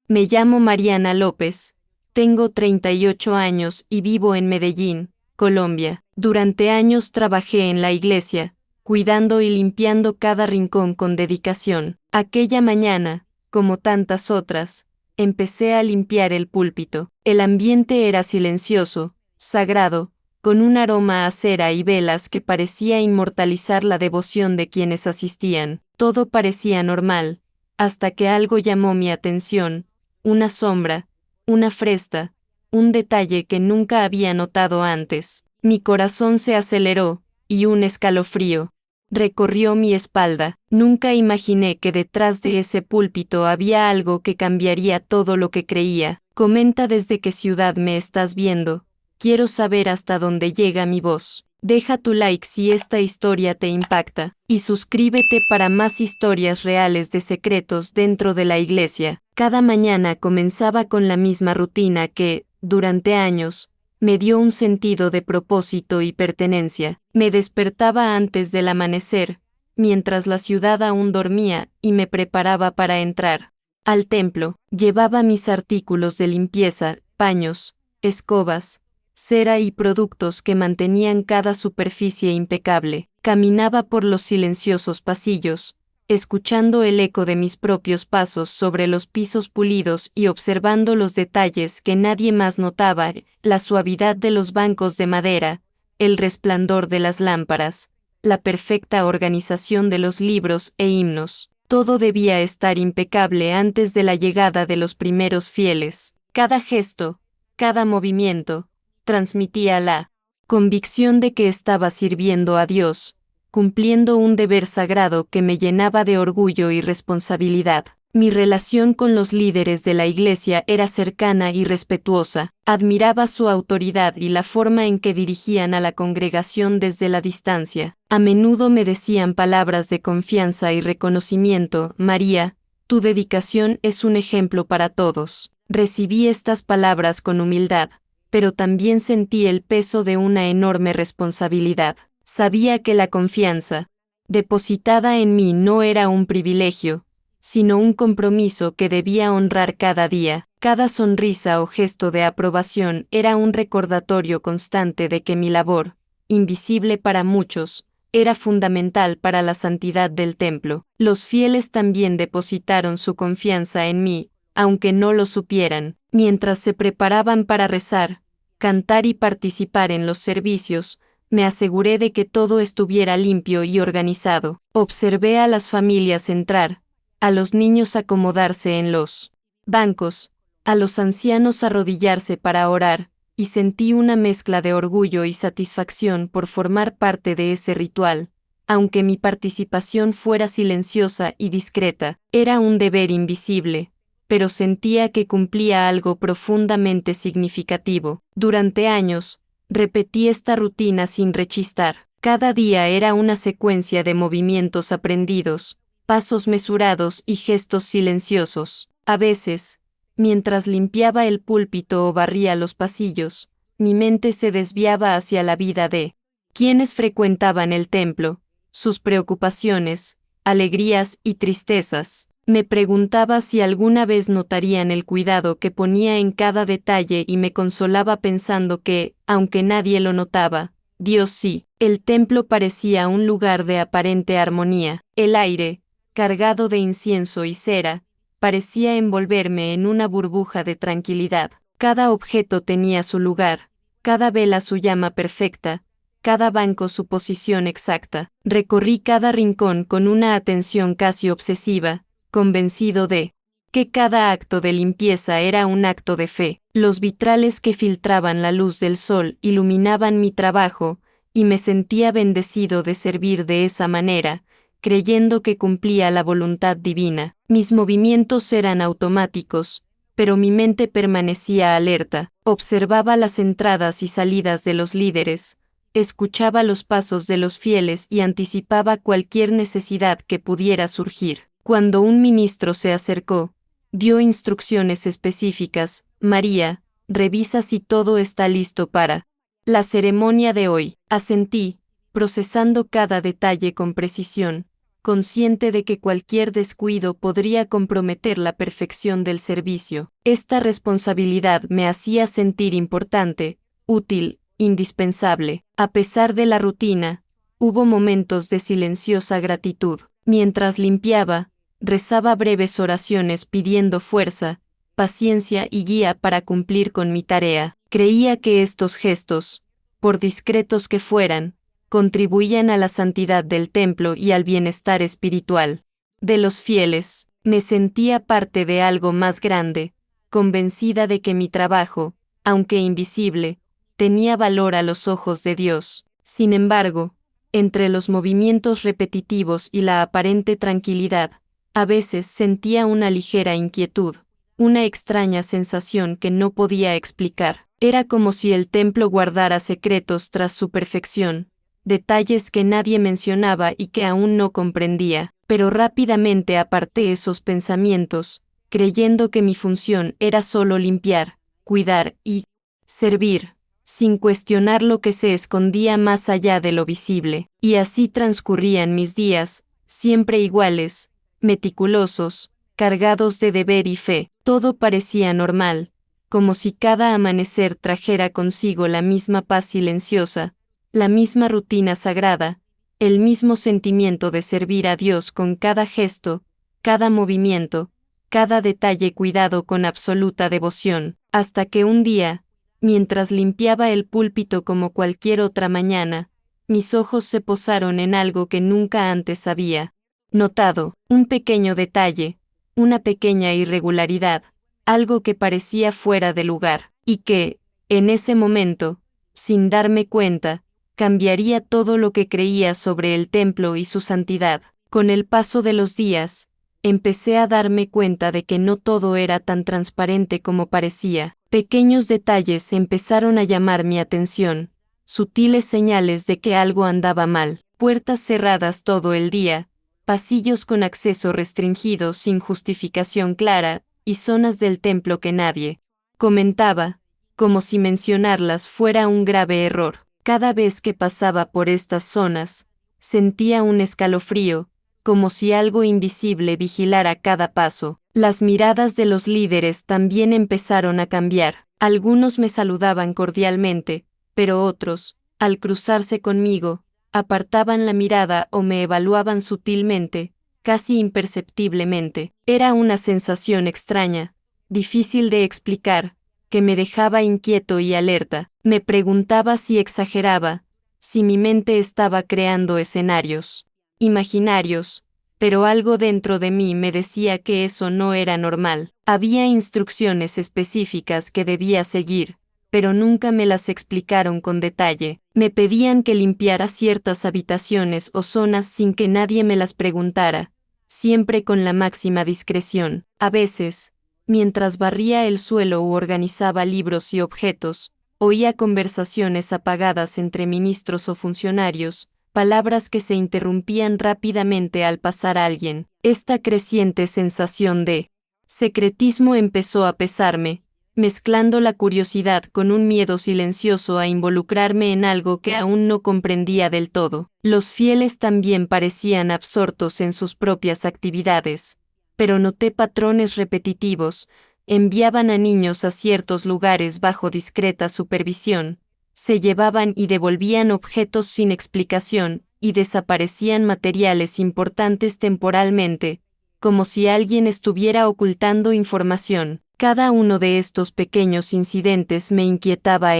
Me llamo Mariana López, tengo 38 años y vivo en Medellín, Colombia. Durante años trabajé en la iglesia, cuidando y limpiando cada rincón con dedicación. Aquella mañana, como tantas otras, empecé a limpiar el púlpito. El ambiente era silencioso, sagrado, con un aroma a cera y velas que parecía inmortalizar la devoción de quienes asistían. Todo parecía normal, hasta que algo llamó mi atención, una sombra, una fresta, un detalle que nunca había notado antes. Mi corazón se aceleró, y un escalofrío recorrió mi espalda. Nunca imaginé que detrás de ese púlpito había algo que cambiaría todo lo que creía. Comenta desde qué ciudad me estás viendo. Quiero saber hasta dónde llega mi voz. Deja tu like si esta historia te impacta, y suscríbete para más historias reales de secretos dentro de la iglesia. Cada mañana comenzaba con la misma rutina que, durante años, me dio un sentido de propósito y pertenencia. Me despertaba antes del amanecer, mientras la ciudad aún dormía, y me preparaba para entrar al templo. Llevaba mis artículos de limpieza, paños, escobas, cera y productos que mantenían cada superficie impecable. Caminaba por los silenciosos pasillos, escuchando el eco de mis propios pasos sobre los pisos pulidos y observando los detalles que nadie más notaba, la suavidad de los bancos de madera, el resplandor de las lámparas, la perfecta organización de los libros e himnos. Todo debía estar impecable antes de la llegada de los primeros fieles. Cada gesto, cada movimiento, transmitía la convicción de que estaba sirviendo a Dios, cumpliendo un deber sagrado que me llenaba de orgullo y responsabilidad. Mi relación con los líderes de la iglesia era cercana y respetuosa. Admiraba su autoridad y la forma en que dirigían a la congregación desde la distancia. A menudo me decían palabras de confianza y reconocimiento. María, tu dedicación es un ejemplo para todos. Recibí estas palabras con humildad, pero también sentí el peso de una enorme responsabilidad. Sabía que la confianza, depositada en mí, no era un privilegio, sino un compromiso que debía honrar cada día. Cada sonrisa o gesto de aprobación era un recordatorio constante de que mi labor, invisible para muchos, era fundamental para la santidad del templo. Los fieles también depositaron su confianza en mí, aunque no lo supieran. Mientras se preparaban para rezar, cantar y participar en los servicios, me aseguré de que todo estuviera limpio y organizado. Observé a las familias entrar, a los niños acomodarse en los bancos, a los ancianos arrodillarse para orar, y sentí una mezcla de orgullo y satisfacción por formar parte de ese ritual. Aunque mi participación fuera silenciosa y discreta, era un deber invisible, pero sentía que cumplía algo profundamente significativo. Durante años, repetí esta rutina sin rechistar. Cada día era una secuencia de movimientos aprendidos, pasos mesurados y gestos silenciosos. A veces, mientras limpiaba el púlpito o barría los pasillos, mi mente se desviaba hacia la vida de quienes frecuentaban el templo, sus preocupaciones, alegrías y tristezas. Me preguntaba si alguna vez notarían el cuidado que ponía en cada detalle y me consolaba pensando que, aunque nadie lo notaba, Dios sí. El templo parecía un lugar de aparente armonía. El aire, cargado de incienso y cera, parecía envolverme en una burbuja de tranquilidad. Cada objeto tenía su lugar, cada vela su llama perfecta, cada banco su posición exacta. Recorrí cada rincón con una atención casi obsesiva, convencido de que cada acto de limpieza era un acto de fe. Los vitrales que filtraban la luz del sol iluminaban mi trabajo, y me sentía bendecido de servir de esa manera, creyendo que cumplía la voluntad divina. Mis movimientos eran automáticos, pero mi mente permanecía alerta. Observaba las entradas y salidas de los líderes, escuchaba los pasos de los fieles y anticipaba cualquier necesidad que pudiera surgir. Cuando un ministro se acercó, dio instrucciones específicas. María, revisa si todo está listo para la ceremonia de hoy. Asentí, procesando cada detalle con precisión, consciente de que cualquier descuido podría comprometer la perfección del servicio. Esta responsabilidad me hacía sentir importante, útil, indispensable. A pesar de la rutina, hubo momentos de silenciosa gratitud. Mientras limpiaba, rezaba breves oraciones pidiendo fuerza, paciencia y guía para cumplir con mi tarea. Creía que estos gestos, por discretos que fueran, contribuían a la santidad del templo y al bienestar espiritual de los fieles. Me sentía parte de algo más grande, convencida de que mi trabajo, aunque invisible, tenía valor a los ojos de Dios. Sin embargo, entre los movimientos repetitivos y la aparente tranquilidad, a veces sentía una ligera inquietud, una extraña sensación que no podía explicar. Era como si el templo guardara secretos tras su perfección, detalles que nadie mencionaba y que aún no comprendía, pero rápidamente aparté esos pensamientos, creyendo que mi función era solo limpiar, cuidar y servir, sin cuestionar lo que se escondía más allá de lo visible. Y así transcurrían mis días, siempre iguales, meticulosos, cargados de deber y fe. Todo parecía normal, como si cada amanecer trajera consigo la misma paz silenciosa, la misma rutina sagrada, el mismo sentimiento de servir a Dios con cada gesto, cada movimiento, cada detalle cuidado con absoluta devoción, hasta que un día, mientras limpiaba el púlpito como cualquier otra mañana, mis ojos se posaron en algo que nunca antes había notado, un pequeño detalle, una pequeña irregularidad, algo que parecía fuera de lugar, y que, en ese momento, sin darme cuenta, cambiaría todo lo que creía sobre el templo y su santidad. Con el paso de los días, empecé a darme cuenta de que no todo era tan transparente como parecía. Pequeños detalles empezaron a llamar mi atención, sutiles señales de que algo andaba mal, puertas cerradas todo el día, pasillos con acceso restringido sin justificación clara, y zonas del templo que nadie comentaba, como si mencionarlas fuera un grave error. Cada vez que pasaba por estas zonas, sentía un escalofrío, como si algo invisible vigilara cada paso. Las miradas de los líderes también empezaron a cambiar. Algunos me saludaban cordialmente, pero otros, al cruzarse conmigo, apartaban la mirada o me evaluaban sutilmente, casi imperceptiblemente. Era una sensación extraña, difícil de explicar, que me dejaba inquieto y alerta. Me preguntaba si exageraba, si mi mente estaba creando escenarios imaginarios, pero algo dentro de mí me decía que eso no era normal. Había instrucciones específicas que debía seguir, pero nunca me las explicaron con detalle. Me pedían que limpiara ciertas habitaciones o zonas sin que nadie me las preguntara, siempre con la máxima discreción. A veces, mientras barría el suelo u organizaba libros y objetos, oía conversaciones apagadas entre ministros o funcionarios, palabras que se interrumpían rápidamente al pasar alguien. Esta creciente sensación de secretismo empezó a pesarme, mezclando la curiosidad con un miedo silencioso a involucrarme en algo que aún no comprendía del todo. Los fieles también parecían absortos en sus propias actividades, pero noté patrones repetitivos. Enviaban a niños a ciertos lugares bajo discreta supervisión, se llevaban y devolvían objetos sin explicación, y desaparecían materiales importantes temporalmente, como si alguien estuviera ocultando información. Cada uno de estos pequeños incidentes me inquietaba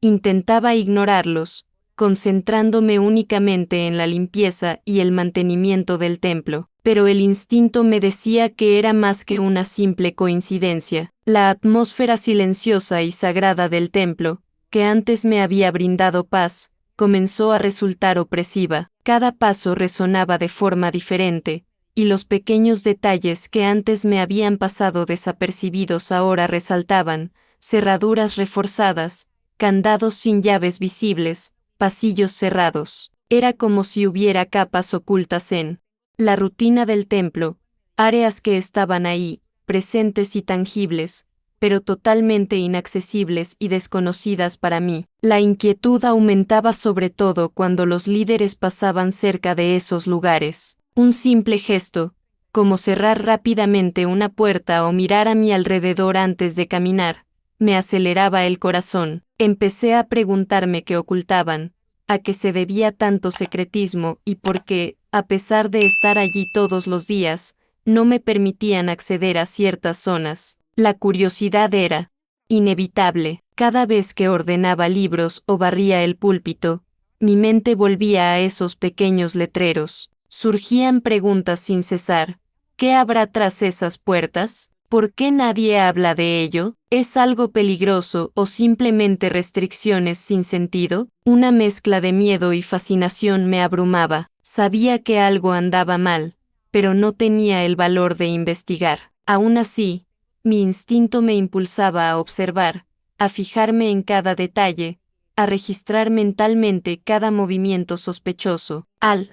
intentaba ignorarlos, concentrándome únicamente en la limpieza y el mantenimiento del templo. Pero el instinto me decía que era más que una simple coincidencia. La atmósfera silenciosa y sagrada del templo, que antes me había brindado paz, comenzó a resultar opresiva. Cada paso resonaba de forma diferente, y los pequeños detalles que antes me habían pasado desapercibidos ahora resaltaban: cerraduras reforzadas, candados sin llaves visibles, pasillos cerrados. Era como si hubiera capas ocultas en la rutina del templo, áreas que estaban ahí, presentes y tangibles, pero totalmente inaccesibles y desconocidas para mí. La inquietud aumentaba sobre todo cuando los líderes pasaban cerca de esos lugares. Un simple gesto, como cerrar rápidamente una puerta o mirar a mi alrededor antes de caminar, me aceleraba el corazón. Empecé a preguntarme qué ocultaban, a qué se debía tanto secretismo y por qué, a pesar de estar allí todos los días, no me permitían acceder a ciertas zonas. La curiosidad era inevitable. Cada vez que ordenaba libros o barría el púlpito, mi mente volvía a esos pequeños letreros. Surgían preguntas sin cesar. ¿Qué habrá tras esas puertas? ¿Por qué nadie habla de ello? ¿Es algo peligroso o simplemente restricciones sin sentido? Una mezcla de miedo y fascinación me abrumaba. Sabía que algo andaba mal, pero no tenía el valor de investigar. Aún así, mi instinto me impulsaba a observar, a fijarme en cada detalle, a registrar mentalmente cada movimiento sospechoso. Al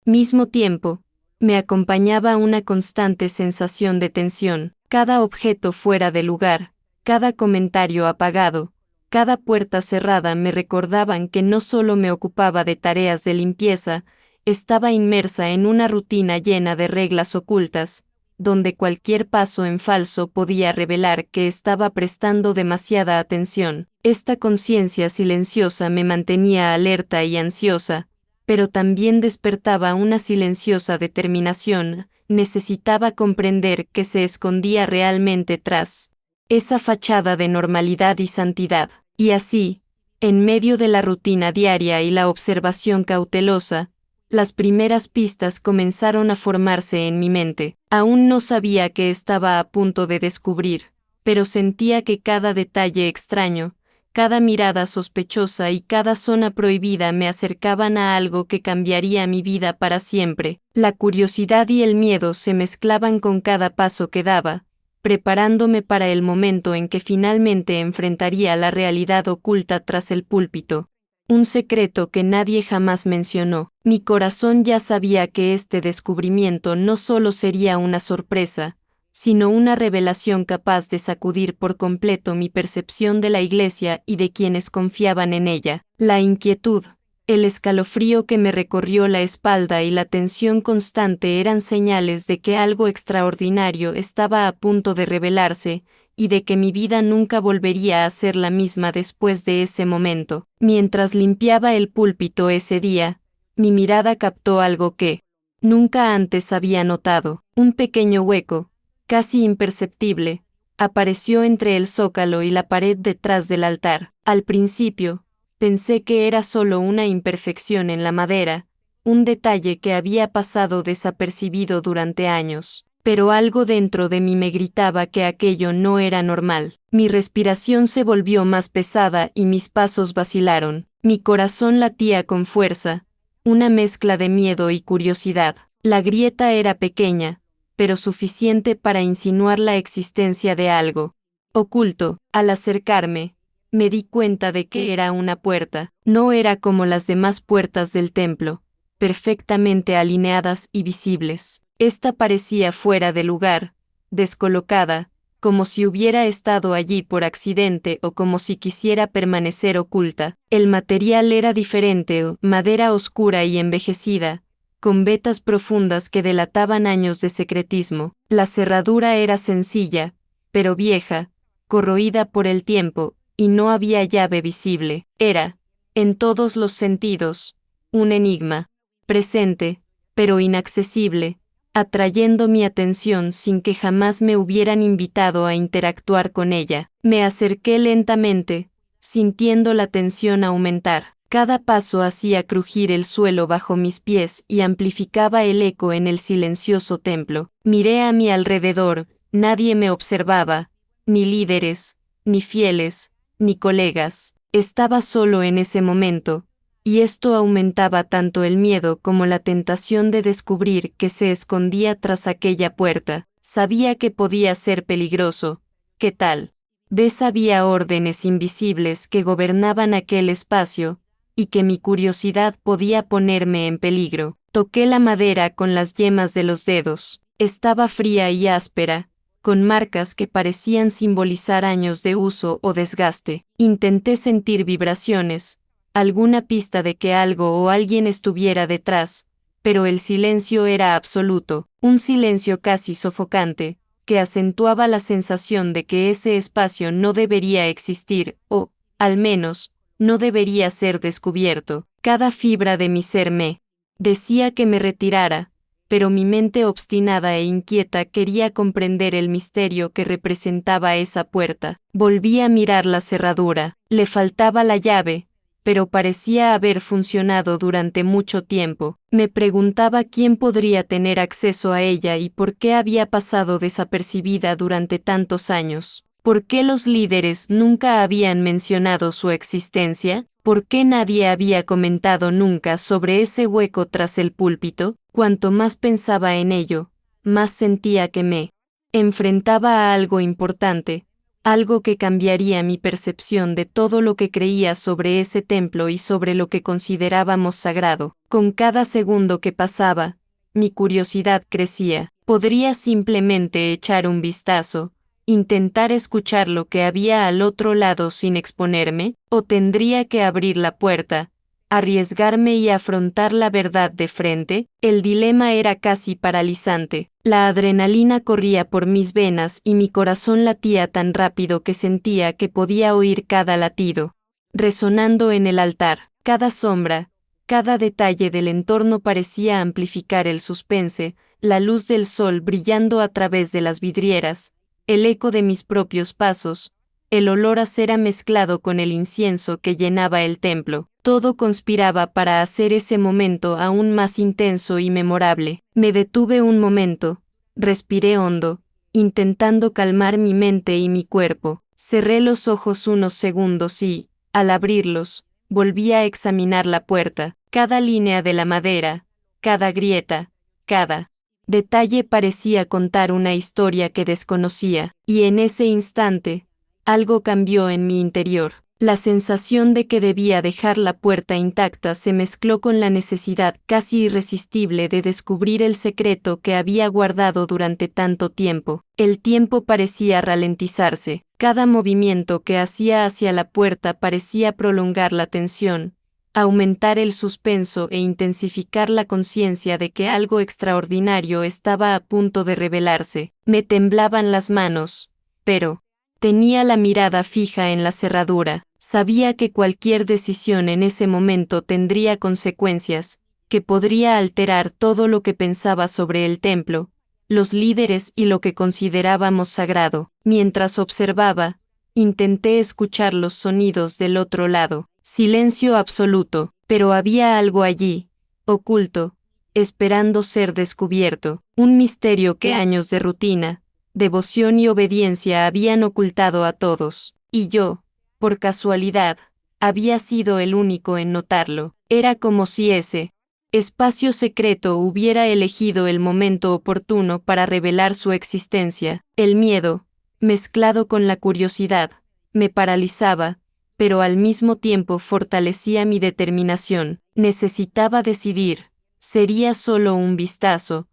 mismo tiempo, me acompañaba una constante sensación de tensión. Cada objeto fuera de lugar, cada comentario apagado, cada puerta cerrada me recordaban que no solo me ocupaba de tareas de limpieza, estaba inmersa en una rutina llena de reglas ocultas, donde cualquier paso en falso podía revelar que estaba prestando demasiada atención. Esta conciencia silenciosa me mantenía alerta y ansiosa, pero también despertaba una silenciosa determinación. Necesitaba comprender qué se escondía realmente tras esa fachada de normalidad y santidad. Y así, en medio de la rutina diaria y la observación cautelosa, las primeras pistas comenzaron a formarse en mi mente. Aún no sabía qué estaba a punto de descubrir, pero sentía que cada detalle extraño, cada mirada sospechosa y cada zona prohibida me acercaban a algo que cambiaría mi vida para siempre. La curiosidad y el miedo se mezclaban con cada paso que daba, preparándome para el momento en que finalmente enfrentaría la realidad oculta tras el púlpito. Un secreto que nadie jamás mencionó. Mi corazón ya sabía que este descubrimiento no solo sería una sorpresa, sino una revelación capaz de sacudir por completo mi percepción de la Iglesia y de quienes confiaban en ella. La inquietud, el escalofrío que me recorrió la espalda y la tensión constante eran señales de que algo extraordinario estaba a punto de revelarse, y de que mi vida nunca volvería a ser la misma después de ese momento. Mientras limpiaba el púlpito ese día, mi mirada captó algo que nunca antes había notado. Un pequeño hueco, casi imperceptible, apareció entre el zócalo y la pared detrás del altar. Al principio, pensé que era solo una imperfección en la madera, un detalle que había pasado desapercibido durante años. Pero algo dentro de mí me gritaba que aquello no era normal. Mi respiración se volvió más pesada y mis pasos vacilaron. Mi corazón latía con fuerza, una mezcla de miedo y curiosidad. La grieta era pequeña, pero suficiente para insinuar la existencia de algo oculto. Al acercarme, me di cuenta de que era una puerta. No era como las demás puertas del templo, perfectamente alineadas y visibles. Esta parecía fuera de lugar, descolocada, como si hubiera estado allí por accidente o como si quisiera permanecer oculta. El material era diferente, madera oscura y envejecida, con vetas profundas que delataban años de secretismo. La cerradura era sencilla, pero vieja, corroída por el tiempo, y no había llave visible. Era, en todos los sentidos, un enigma, presente, pero inaccesible, atrayendo mi atención sin que jamás me hubieran invitado a interactuar con ella. Me acerqué lentamente, sintiendo la tensión aumentar. Cada paso hacía crujir el suelo bajo mis pies y amplificaba el eco en el silencioso templo. Miré a mi alrededor, nadie me observaba, ni líderes, ni fieles, ni colegas. Estaba solo en ese momento, y esto aumentaba tanto el miedo como la tentación de descubrir que se escondía tras aquella puerta. Sabía que podía ser peligroso. ¿Qué tal? Vez había órdenes invisibles que gobernaban aquel espacio, y que mi curiosidad podía ponerme en peligro. Toqué la madera con las yemas de los dedos. Estaba fría y áspera, con marcas que parecían simbolizar años de uso o desgaste. Intenté sentir vibraciones, alguna pista de que algo o alguien estuviera detrás, pero el silencio era absoluto, un silencio casi sofocante, que acentuaba la sensación de que ese espacio no debería existir, o, al menos, no debería ser descubierto. Cada fibra de mi ser me decía que me retirara, pero mi mente obstinada e inquieta quería comprender el misterio que representaba esa puerta. Volví a mirar la cerradura. Le faltaba la llave, pero parecía haber funcionado durante mucho tiempo. Me preguntaba quién podría tener acceso a ella y por qué había pasado desapercibida durante tantos años. ¿Por qué los líderes nunca habían mencionado su existencia? ¿Por qué nadie había comentado nunca sobre ese hueco tras el púlpito? Cuanto más pensaba en ello, más sentía que me enfrentaba a algo importante, algo que cambiaría mi percepción de todo lo que creía sobre ese templo y sobre lo que considerábamos sagrado. Con cada segundo que pasaba, mi curiosidad crecía. ¿Podría simplemente echar un vistazo, intentar escuchar lo que había al otro lado sin exponerme, o tendría que abrir la puerta, arriesgarme y afrontar la verdad de frente? El dilema era casi paralizante. La adrenalina corría por mis venas y mi corazón latía tan rápido que sentía que podía oír cada latido, resonando en el altar. Cada sombra, cada detalle del entorno parecía amplificar el suspense, la luz del sol brillando a través de las vidrieras, el eco de mis propios pasos, el olor a cera mezclado con el incienso que llenaba el templo. Todo conspiraba para hacer ese momento aún más intenso y memorable. Me detuve un momento, respiré hondo, intentando calmar mi mente y mi cuerpo. Cerré los ojos unos segundos y, al abrirlos, volví a examinar la puerta. Cada línea de la madera, cada grieta, cada detalle parecía contar una historia que desconocía, y en ese instante, algo cambió en mi interior. La sensación de que debía dejar la puerta intacta se mezcló con la necesidad casi irresistible de descubrir el secreto que había guardado durante tanto tiempo. El tiempo parecía ralentizarse. Cada movimiento que hacía hacia la puerta parecía prolongar la tensión, aumentar el suspenso e intensificar la conciencia de que algo extraordinario estaba a punto de revelarse. Me temblaban las manos, pero tenía la mirada fija en la cerradura. Sabía que cualquier decisión en ese momento tendría consecuencias, que podría alterar todo lo que pensaba sobre el templo, los líderes y lo que considerábamos sagrado. Mientras observaba, intenté escuchar los sonidos del otro lado. Silencio absoluto, pero había algo allí, oculto, esperando ser descubierto, un misterio que años de rutina, devoción y obediencia habían ocultado a todos, y yo, por casualidad, había sido el único en notarlo. Era como si ese espacio secreto hubiera elegido el momento oportuno para revelar su existencia. El miedo, mezclado con la curiosidad, me paralizaba, pero al mismo tiempo fortalecía mi determinación. Necesitaba decidir, ¿sería solo un vistazo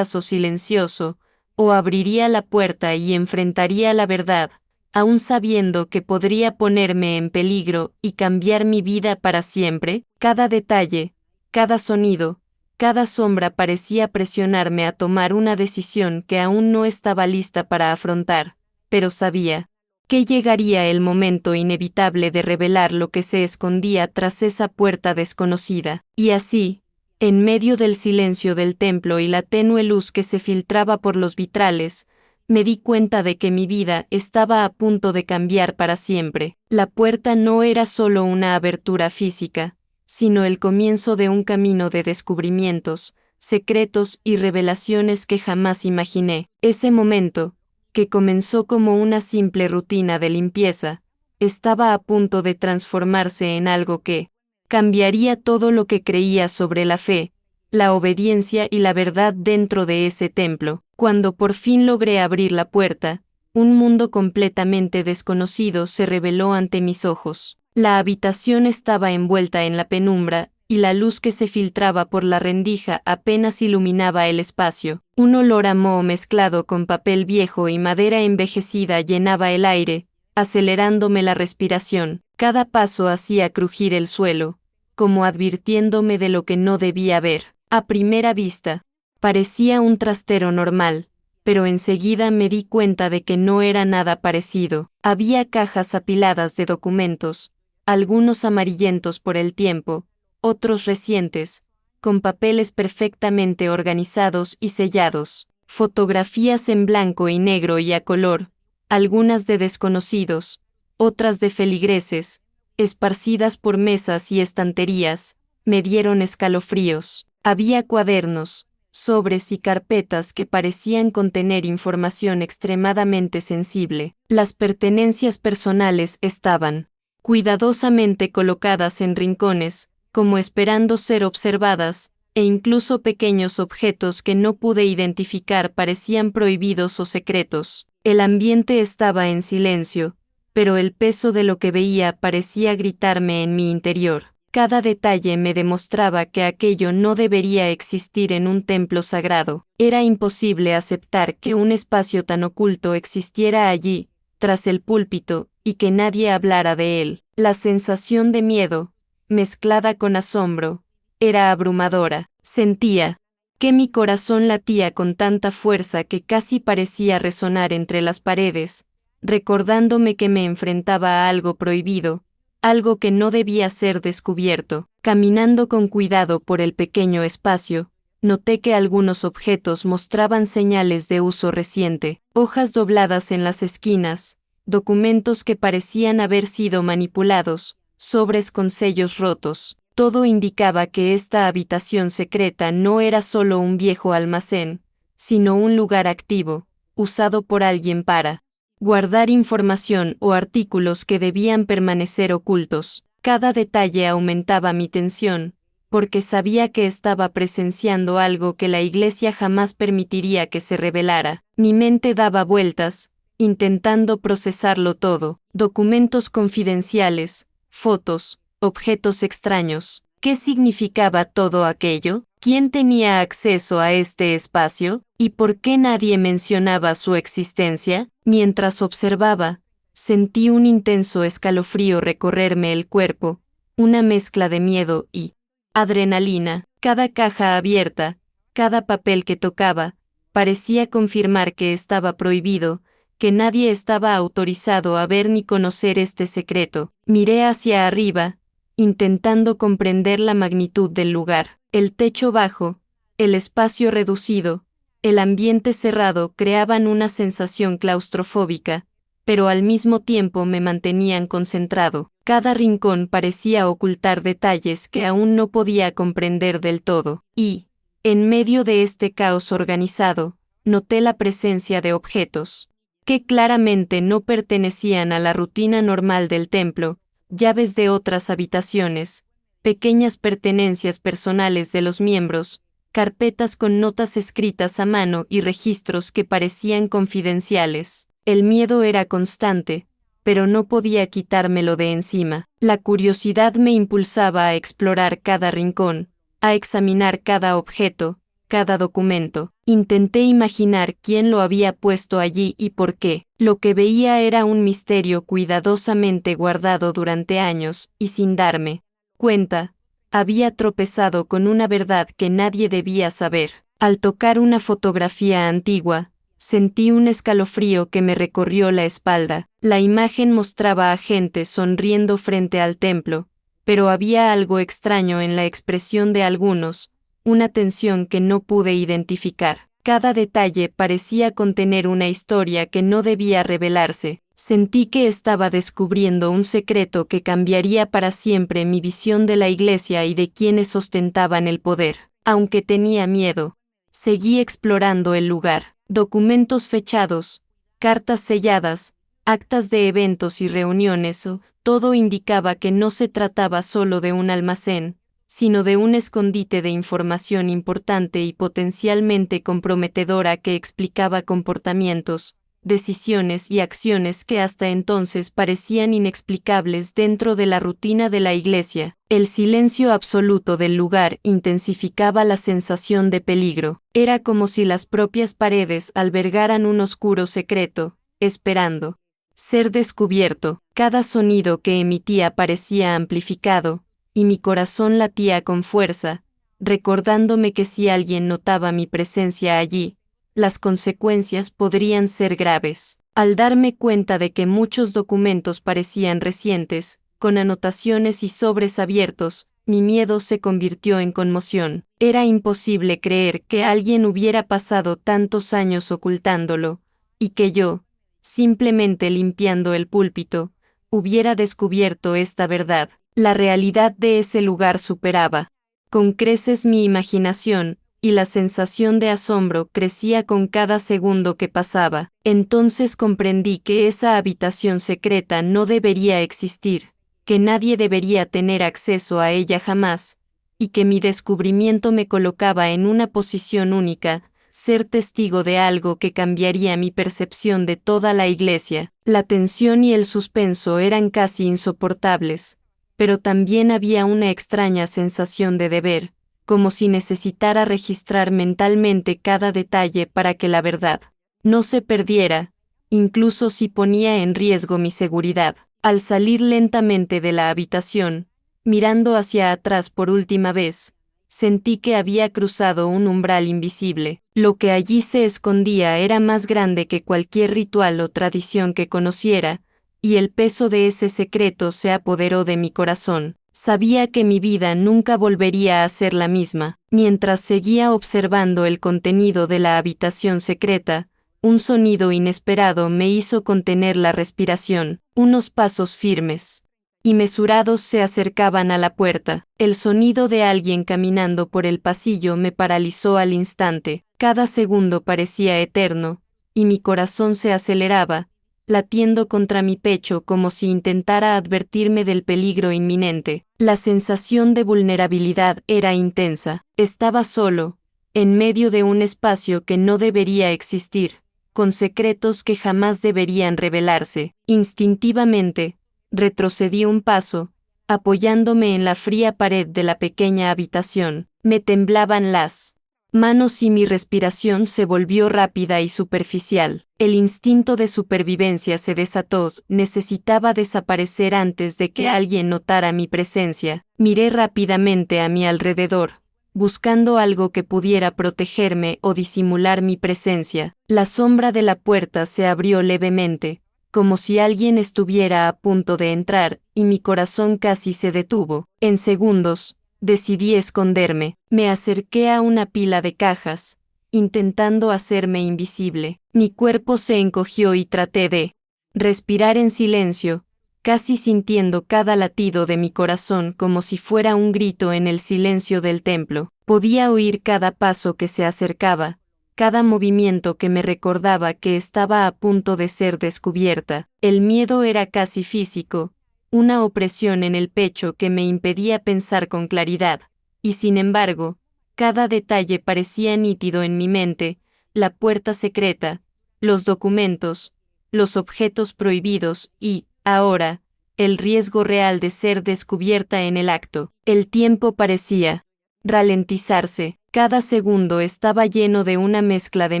silencioso, o abriría la puerta y enfrentaría la verdad, aún sabiendo que podría ponerme en peligro y cambiar mi vida para siempre? Cada detalle, cada sonido, cada sombra parecía presionarme a tomar una decisión que aún no estaba lista para afrontar, pero sabía que llegaría el momento inevitable de revelar lo que se escondía tras esa puerta desconocida. Y así, en medio del silencio del templo y la tenue luz que se filtraba por los vitrales, me di cuenta de que mi vida estaba a punto de cambiar para siempre. La puerta no era solo una abertura física, sino el comienzo de un camino de descubrimientos, secretos y revelaciones que jamás imaginé. Ese momento, que comenzó como una simple rutina de limpieza, estaba a punto de transformarse en algo que cambiaría todo lo que creía sobre la fe, la obediencia y la verdad dentro de ese templo. Cuando por fin logré abrir la puerta, un mundo completamente desconocido se reveló ante mis ojos. La habitación estaba envuelta en la penumbra, y la luz que se filtraba por la rendija apenas iluminaba el espacio. Un olor a moho mezclado con papel viejo y madera envejecida llenaba el aire, acelerándome la respiración. Cada paso hacía crujir el suelo, como advirtiéndome de lo que no debía ver. A primera vista, parecía un trastero normal, pero enseguida me di cuenta de que no era nada parecido. Había cajas apiladas de documentos, algunos amarillentos por el tiempo, otros recientes, con papeles perfectamente organizados y sellados, fotografías en blanco y negro y a color, algunas de desconocidos, otras de feligreses, esparcidas por mesas y estanterías, me dieron escalofríos. Había cuadernos, sobres y carpetas que parecían contener información extremadamente sensible. Las pertenencias personales estaban cuidadosamente colocadas en rincones, como esperando ser observadas, e incluso pequeños objetos que no pude identificar parecían prohibidos o secretos. El ambiente estaba en silencio, pero el peso de lo que veía parecía gritarme en mi interior. Cada detalle me demostraba que aquello no debería existir en un templo sagrado. Era imposible aceptar que un espacio tan oculto existiera allí, tras el púlpito, y que nadie hablara de él. La sensación de miedo, mezclada con asombro, era abrumadora. Sentía que mi corazón latía con tanta fuerza que casi parecía resonar entre las paredes, recordándome que me enfrentaba a algo prohibido, algo que no debía ser descubierto. Caminando con cuidado por el pequeño espacio, noté que algunos objetos mostraban señales de uso reciente, hojas dobladas en las esquinas, documentos que parecían haber sido manipulados, sobres con sellos rotos. Todo indicaba que esta habitación secreta no era solo un viejo almacén, sino un lugar activo, usado por alguien para guardar información o artículos que debían permanecer ocultos. Cada detalle aumentaba mi tensión, porque sabía que estaba presenciando algo que la Iglesia jamás permitiría que se revelara. Mi mente daba vueltas, intentando procesarlo todo: documentos confidenciales, fotos, objetos extraños. ¿Qué significaba todo aquello? ¿Quién tenía acceso a este espacio? ¿Y por qué nadie mencionaba su existencia? Mientras observaba, sentí un intenso escalofrío recorrerme el cuerpo, una mezcla de miedo y adrenalina. Cada caja abierta, cada papel que tocaba, parecía confirmar que estaba prohibido, que nadie estaba autorizado a ver ni conocer este secreto. Miré hacia arriba, intentando comprender la magnitud del lugar. El techo bajo, el espacio reducido, el ambiente cerrado creaban una sensación claustrofóbica, pero al mismo tiempo me mantenían concentrado. Cada rincón parecía ocultar detalles que aún no podía comprender del todo, y, en medio de este caos organizado, noté la presencia de objetos que claramente no pertenecían a la rutina normal del templo, llaves de otras habitaciones, pequeñas pertenencias personales de los miembros, carpetas con notas escritas a mano y registros que parecían confidenciales. El miedo era constante, pero no podía quitármelo de encima. La curiosidad me impulsaba a explorar cada rincón, a examinar cada objeto, cada documento. Intenté imaginar quién lo había puesto allí y por qué. Lo que veía era un misterio cuidadosamente guardado durante años, y sin darme cuenta, había tropezado con una verdad que nadie debía saber. Al tocar una fotografía antigua, sentí un escalofrío que me recorrió la espalda. La imagen mostraba a gente sonriendo frente al templo, pero había algo extraño en la expresión de algunos, una tensión que no pude identificar. Cada detalle parecía contener una historia que no debía revelarse. Sentí que estaba descubriendo un secreto que cambiaría para siempre mi visión de la Iglesia y de quienes ostentaban el poder. Aunque tenía miedo, seguí explorando el lugar. Documentos fechados, cartas selladas, actas de eventos y reuniones, todo indicaba que no se trataba solo de un almacén, sino de un escondite de información importante y potencialmente comprometedora que explicaba comportamientos, decisiones y acciones que hasta entonces parecían inexplicables dentro de la rutina de la Iglesia. El silencio absoluto del lugar intensificaba la sensación de peligro. Era como si las propias paredes albergaran un oscuro secreto, esperando ser descubierto. Cada sonido que emitía parecía amplificado, y mi corazón latía con fuerza, recordándome que si alguien notaba mi presencia allí, las consecuencias podrían ser graves. Al darme cuenta de que muchos documentos parecían recientes, con anotaciones y sobres abiertos, mi miedo se convirtió en conmoción. Era imposible creer que alguien hubiera pasado tantos años ocultándolo, y que yo, simplemente limpiando el púlpito, hubiera descubierto esta verdad. La realidad de ese lugar superaba con creces mi imaginación, y la sensación de asombro crecía con cada segundo que pasaba. Entonces comprendí que esa habitación secreta no debería existir, que nadie debería tener acceso a ella jamás, y que mi descubrimiento me colocaba en una posición única, ser testigo de algo que cambiaría mi percepción de toda la iglesia. La tensión y el suspenso eran casi insoportables, pero también había una extraña sensación de deber, como si necesitara registrar mentalmente cada detalle para que la verdad no se perdiera, incluso si ponía en riesgo mi seguridad. Al salir lentamente de la habitación, mirando hacia atrás por última vez, sentí que había cruzado un umbral invisible. Lo que allí se escondía era más grande que cualquier ritual o tradición que conociera, y el peso de ese secreto se apoderó de mi corazón. Sabía que mi vida nunca volvería a ser la misma. Mientras seguía observando el contenido de la habitación secreta, un sonido inesperado me hizo contener la respiración. Unos pasos firmes y mesurados se acercaban a la puerta. El sonido de alguien caminando por el pasillo me paralizó al instante. Cada segundo parecía eterno, y mi corazón se aceleraba, latiendo contra mi pecho como si intentara advertirme del peligro inminente. La sensación de vulnerabilidad era intensa. Estaba solo, en medio de un espacio que no debería existir, con secretos que jamás deberían revelarse. Instintivamente, retrocedí un paso, apoyándome en la fría pared de la pequeña habitación. Me temblaban las manos y mi respiración se volvió rápida y superficial. El instinto de supervivencia se desató. Necesitaba desaparecer antes de que alguien notara mi presencia. Miré rápidamente a mi alrededor, buscando algo que pudiera protegerme o disimular mi presencia. La sombra de la puerta se abrió levemente, como si alguien estuviera a punto de entrar, y mi corazón casi se detuvo. En segundos, decidí esconderme. Me acerqué a una pila de cajas, intentando hacerme invisible. Mi cuerpo se encogió y traté de respirar en silencio, casi sintiendo cada latido de mi corazón como si fuera un grito en el silencio del templo. Podía oír cada paso que se acercaba, cada movimiento que me recordaba que estaba a punto de ser descubierta. El miedo era casi físico, una opresión en el pecho que me impedía pensar con claridad, y sin embargo, cada detalle parecía nítido en mi mente: la puerta secreta, los documentos, los objetos prohibidos y, ahora, el riesgo real de ser descubierta en el acto. El tiempo parecía ralentizarse. Cada segundo estaba lleno de una mezcla de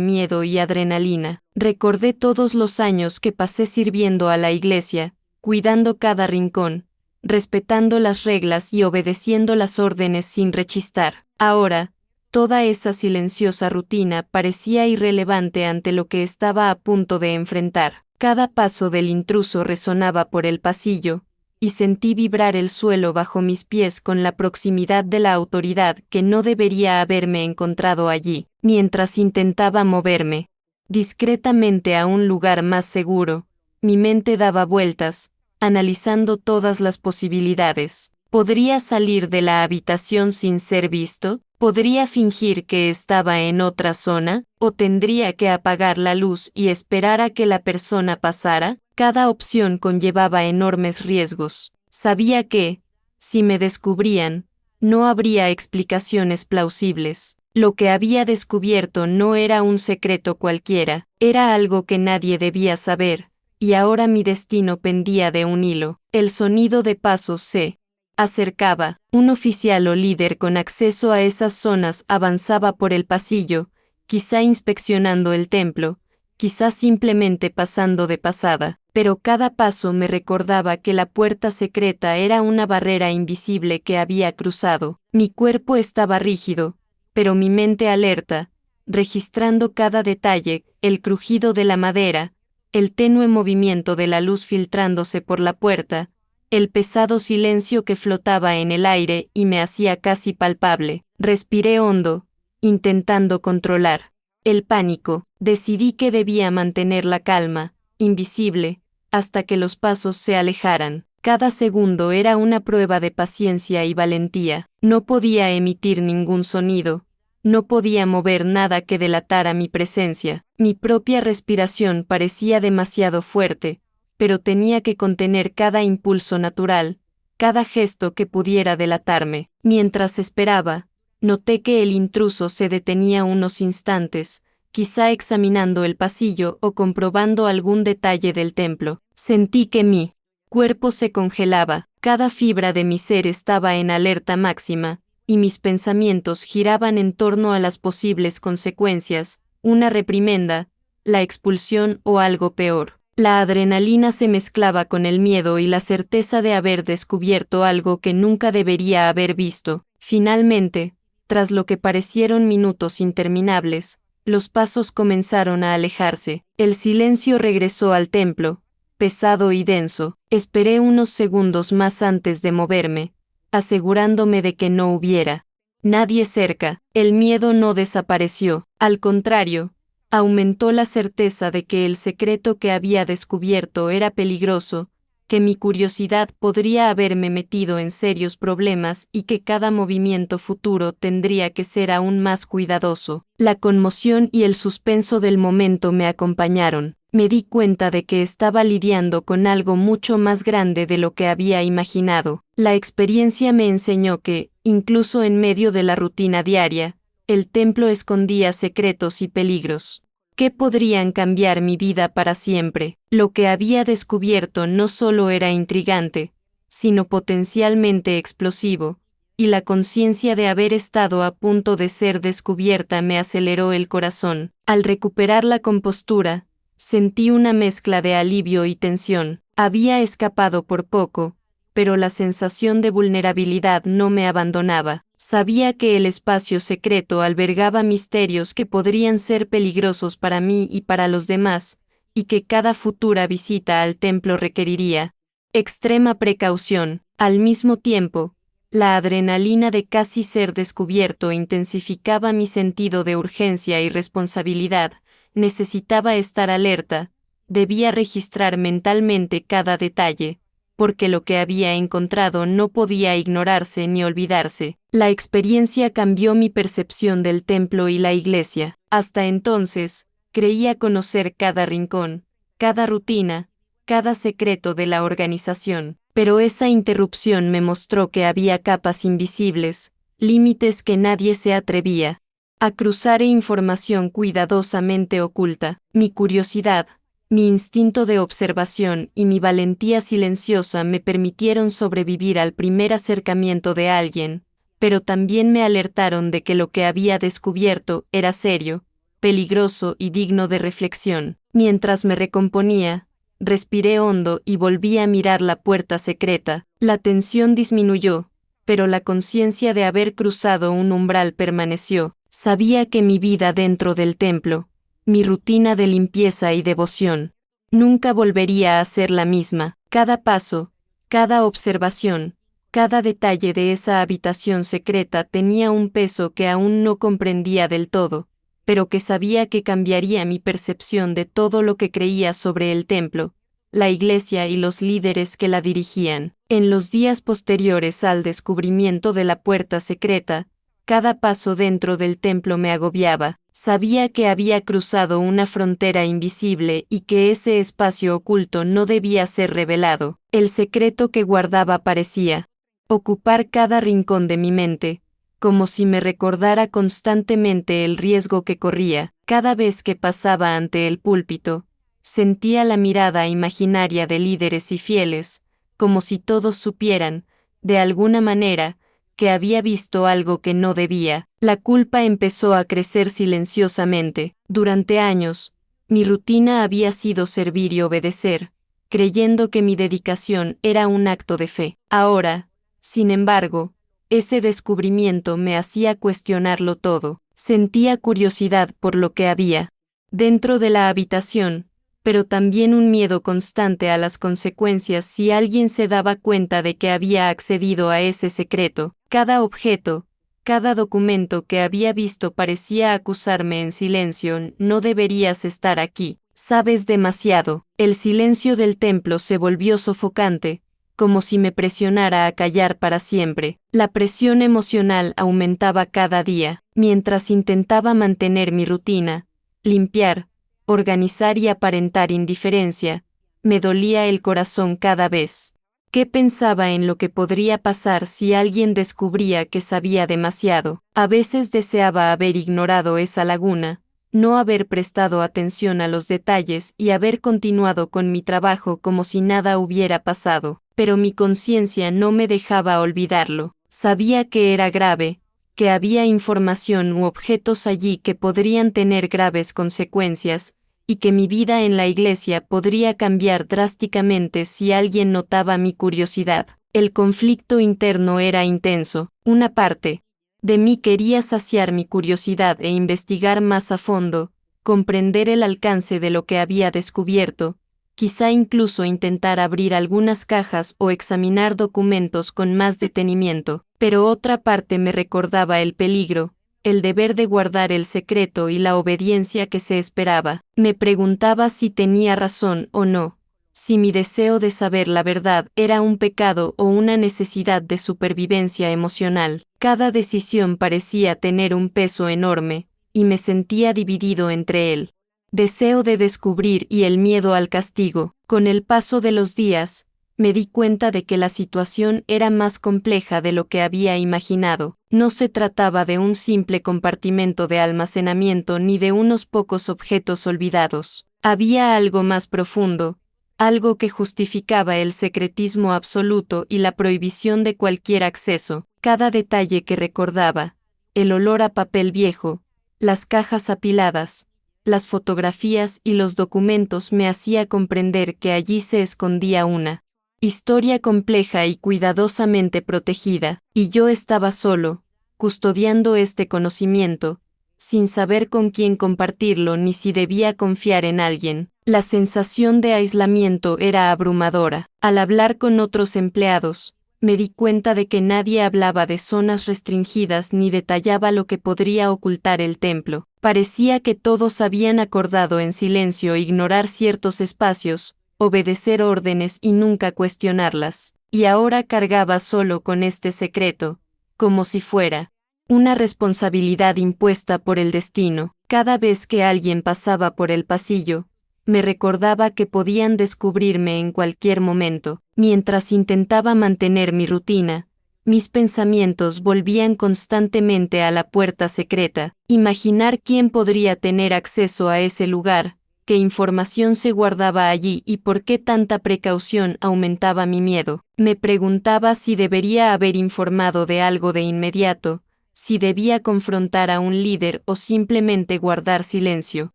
miedo y adrenalina. Recordé todos los años que pasé sirviendo a la iglesia, cuidando cada rincón, respetando las reglas y obedeciendo las órdenes sin rechistar. Ahora, toda esa silenciosa rutina parecía irrelevante ante lo que estaba a punto de enfrentar. Cada paso del intruso resonaba por el pasillo, y sentí vibrar el suelo bajo mis pies con la proximidad de la autoridad que no debería haberme encontrado allí. Mientras intentaba moverme discretamente a un lugar más seguro, mi mente daba vueltas, analizando todas las posibilidades. ¿Podría salir de la habitación sin ser visto? ¿Podría fingir que estaba en otra zona? ¿O tendría que apagar la luz y esperar a que la persona pasara? Cada opción conllevaba enormes riesgos. Sabía que, si me descubrían, no habría explicaciones plausibles. Lo que había descubierto no era un secreto cualquiera, era algo que nadie debía saber, y ahora mi destino pendía de un hilo. El sonido de pasos se acercaba. Un oficial o líder con acceso a esas zonas avanzaba por el pasillo, quizá inspeccionando el templo, quizás simplemente pasando de pasada, pero cada paso me recordaba que la puerta secreta era una barrera invisible que había cruzado. Mi cuerpo estaba rígido, pero mi mente alerta, registrando cada detalle, el crujido de la madera, el tenue movimiento de la luz filtrándose por la puerta, el pesado silencio que flotaba en el aire y me hacía casi palpable. Respiré hondo, intentando controlar el pánico. Decidí que debía mantener la calma, invisible, hasta que los pasos se alejaran. Cada segundo era una prueba de paciencia y valentía. No podía emitir ningún sonido, no podía mover nada que delatara mi presencia. Mi propia respiración parecía demasiado fuerte, pero tenía que contener cada impulso natural, cada gesto que pudiera delatarme. Mientras esperaba, noté que el intruso se detenía unos instantes, quizá examinando el pasillo o comprobando algún detalle del templo. Sentí que mi cuerpo se congelaba, cada fibra de mi ser estaba en alerta máxima, y mis pensamientos giraban en torno a las posibles consecuencias, una reprimenda, la expulsión o algo peor. La adrenalina se mezclaba con el miedo y la certeza de haber descubierto algo que nunca debería haber visto. Finalmente, tras lo que parecieron minutos interminables, los pasos comenzaron a alejarse. El silencio regresó al templo, pesado y denso. Esperé unos segundos más antes de moverme, asegurándome de que no hubiera nadie cerca. El miedo no desapareció, al contrario, aumentó la certeza de que el secreto que había descubierto era peligroso, que mi curiosidad podría haberme metido en serios problemas y que cada movimiento futuro tendría que ser aún más cuidadoso. La conmoción y el suspenso del momento me acompañaron. Me di cuenta de que estaba lidiando con algo mucho más grande de lo que había imaginado. La experiencia me enseñó que, incluso en medio de la rutina diaria, el templo escondía secretos y peligros que podrían cambiar mi vida para siempre. Lo que había descubierto no solo era intrigante, sino potencialmente explosivo, y la conciencia de haber estado a punto de ser descubierta me aceleró el corazón. Al recuperar la compostura, sentí una mezcla de alivio y tensión. Había escapado por poco, pero la sensación de vulnerabilidad no me abandonaba. Sabía que el espacio secreto albergaba misterios que podrían ser peligrosos para mí y para los demás, y que cada futura visita al templo requeriría extrema precaución. Al mismo tiempo, la adrenalina de casi ser descubierto intensificaba mi sentido de urgencia y responsabilidad. Necesitaba estar alerta, debía registrar mentalmente cada detalle, porque lo que había encontrado no podía ignorarse ni olvidarse. La experiencia cambió mi percepción del templo y la iglesia. Hasta entonces, creía conocer cada rincón, cada rutina, cada secreto de la organización, pero esa interrupción me mostró que había capas invisibles, límites que nadie se atrevía a cruzar e información cuidadosamente oculta. Mi curiosidad, mi instinto de observación y mi valentía silenciosa me permitieron sobrevivir al primer acercamiento de alguien, pero también me alertaron de que lo que había descubierto era serio, peligroso y digno de reflexión. Mientras me recomponía, respiré hondo y volví a mirar la puerta secreta. La tensión disminuyó, pero la conciencia de haber cruzado un umbral permaneció. Sabía que mi vida dentro del templo, mi rutina de limpieza y devoción, nunca volvería a ser la misma. Cada paso, cada observación, cada detalle de esa habitación secreta tenía un peso que aún no comprendía del todo, pero que sabía que cambiaría mi percepción de todo lo que creía sobre el templo, la iglesia y los líderes que la dirigían. En los días posteriores al descubrimiento de la puerta secreta, cada paso dentro del templo me agobiaba. Sabía que había cruzado una frontera invisible y que ese espacio oculto no debía ser revelado. El secreto que guardaba parecía ocupar cada rincón de mi mente, como si me recordara constantemente el riesgo que corría. Cada vez que pasaba ante el púlpito, sentía la mirada imaginaria de líderes y fieles, como si todos supieran, de alguna manera, que había visto algo que no debía. La culpa empezó a crecer silenciosamente. Durante años, Mi rutina había sido servir y obedecer, creyendo que mi dedicación era un acto de fe. Ahora, sin embargo, ese descubrimiento me hacía cuestionarlo todo. Sentía curiosidad por lo que había dentro de la habitación, pero también un miedo constante a las consecuencias si alguien se daba cuenta de que había accedido a ese secreto. Cada objeto, cada documento que había visto parecía acusarme en silencio: no deberías estar aquí, sabes demasiado. El silencio del templo se volvió sofocante, como si me presionara a callar para siempre. La presión emocional aumentaba cada día, mientras intentaba mantener mi rutina, limpiar, organizar y aparentar indiferencia. Me dolía el corazón cada vez que pensaba en lo que podría pasar si alguien descubría que sabía demasiado. A veces deseaba haber ignorado esa laguna, no haber prestado atención a los detalles y haber continuado con mi trabajo como si nada hubiera pasado. Pero mi conciencia no me dejaba olvidarlo. Sabía que era grave, que había información u objetos allí que podrían tener graves consecuencias, y que mi vida en la iglesia podría cambiar drásticamente si alguien notaba mi curiosidad. El conflicto interno era intenso. Una parte de mí quería saciar mi curiosidad e investigar más a fondo, comprender el alcance de lo que había descubierto, quizá incluso intentar abrir algunas cajas o examinar documentos con más detenimiento, pero otra parte me recordaba el peligro, el deber de guardar el secreto y la obediencia que se esperaba. Me preguntaba si tenía razón o no, si mi deseo de saber la verdad era un pecado o una necesidad de supervivencia emocional. Cada decisión parecía tener un peso enorme, y me sentía dividido entre el deseo de descubrir y el miedo al castigo. Con el paso de los días, me di cuenta de que la situación era más compleja de lo que había imaginado. No se trataba de un simple compartimento de almacenamiento ni de unos pocos objetos olvidados. Había algo más profundo, algo que justificaba el secretismo absoluto y la prohibición de cualquier acceso. Cada detalle que recordaba, el olor a papel viejo, las cajas apiladas, las fotografías y los documentos me hacía comprender que allí se escondía una historia compleja y cuidadosamente protegida, y yo estaba solo, custodiando este conocimiento, sin saber con quién compartirlo ni si debía confiar en alguien. La sensación de aislamiento era abrumadora. Al hablar con otros empleados, me di cuenta de que nadie hablaba de zonas restringidas ni detallaba lo que podría ocultar el templo. Parecía que todos habían acordado en silencio ignorar ciertos espacios, obedecer órdenes y nunca cuestionarlas. Y ahora cargaba solo con este secreto, como si fuera una responsabilidad impuesta por el destino. Cada vez que alguien pasaba por el pasillo, me recordaba que podían descubrirme en cualquier momento. Mientras intentaba mantener mi rutina, mis pensamientos volvían constantemente a la puerta secreta. Imaginar quién podría tener acceso a ese lugar, qué información se guardaba allí y por qué tanta precaución aumentaba mi miedo. Me preguntaba si debería haber informado de algo de inmediato, si debía confrontar a un líder o simplemente guardar silencio,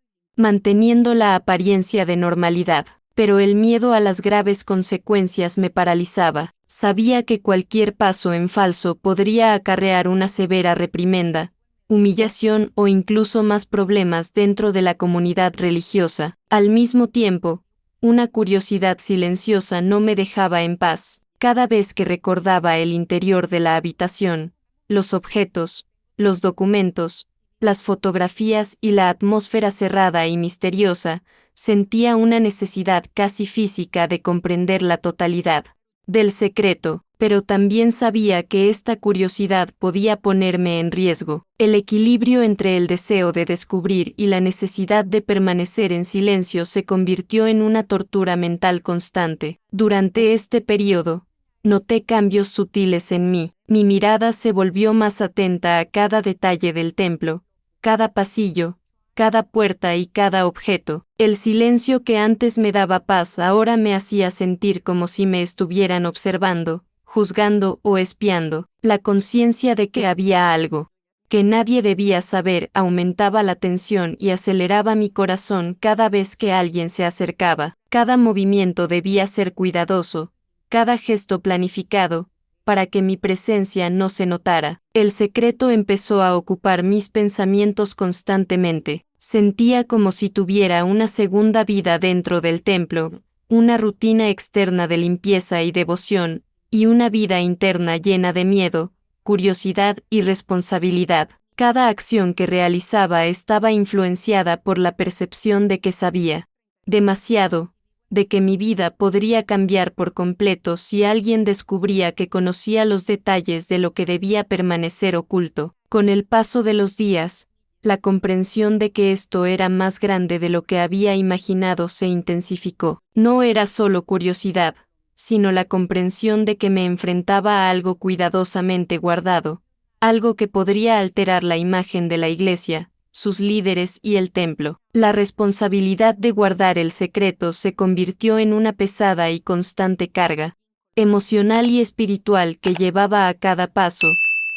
manteniendo la apariencia de normalidad. Pero el miedo a las graves consecuencias me paralizaba. Sabía que cualquier paso en falso podría acarrear una severa reprimenda, humillación o incluso más problemas dentro de la comunidad religiosa. Al mismo tiempo, una curiosidad silenciosa no me dejaba en paz. Cada vez que recordaba el interior de la habitación, los objetos, los documentos, las fotografías y la atmósfera cerrada y misteriosa, sentía una necesidad casi física de comprender la totalidad del secreto, pero también sabía que esta curiosidad podía ponerme en riesgo. El equilibrio entre el deseo de descubrir y la necesidad de permanecer en silencio se convirtió en una tortura mental constante. Durante este periodo, noté cambios sutiles en mí. Mi mirada se volvió más atenta a cada detalle del templo, cada pasillo, cada puerta y cada objeto. El silencio que antes me daba paz ahora me hacía sentir como si me estuvieran observando, juzgando o espiando. La conciencia de que había algo que nadie debía saber, aumentaba la tensión y aceleraba mi corazón cada vez que alguien se acercaba. Cada movimiento debía ser cuidadoso, cada gesto planificado, para que mi presencia no se notara. El secreto empezó a ocupar mis pensamientos constantemente. Sentía como si tuviera una segunda vida dentro del templo, una rutina externa de limpieza y devoción, y una vida interna llena de miedo, curiosidad y responsabilidad. Cada acción que realizaba estaba influenciada por la percepción de que sabía demasiado, de que mi vida podría cambiar por completo si alguien descubría que conocía los detalles de lo que debía permanecer oculto. Con el paso de los días, la comprensión de que esto era más grande de lo que había imaginado se intensificó. No era solo curiosidad, sino la comprensión de que me enfrentaba a algo cuidadosamente guardado, algo que podría alterar la imagen de la Iglesia, sus líderes y el templo. La responsabilidad de guardar el secreto se convirtió en una pesada y constante carga, emocional y espiritual que llevaba a cada paso,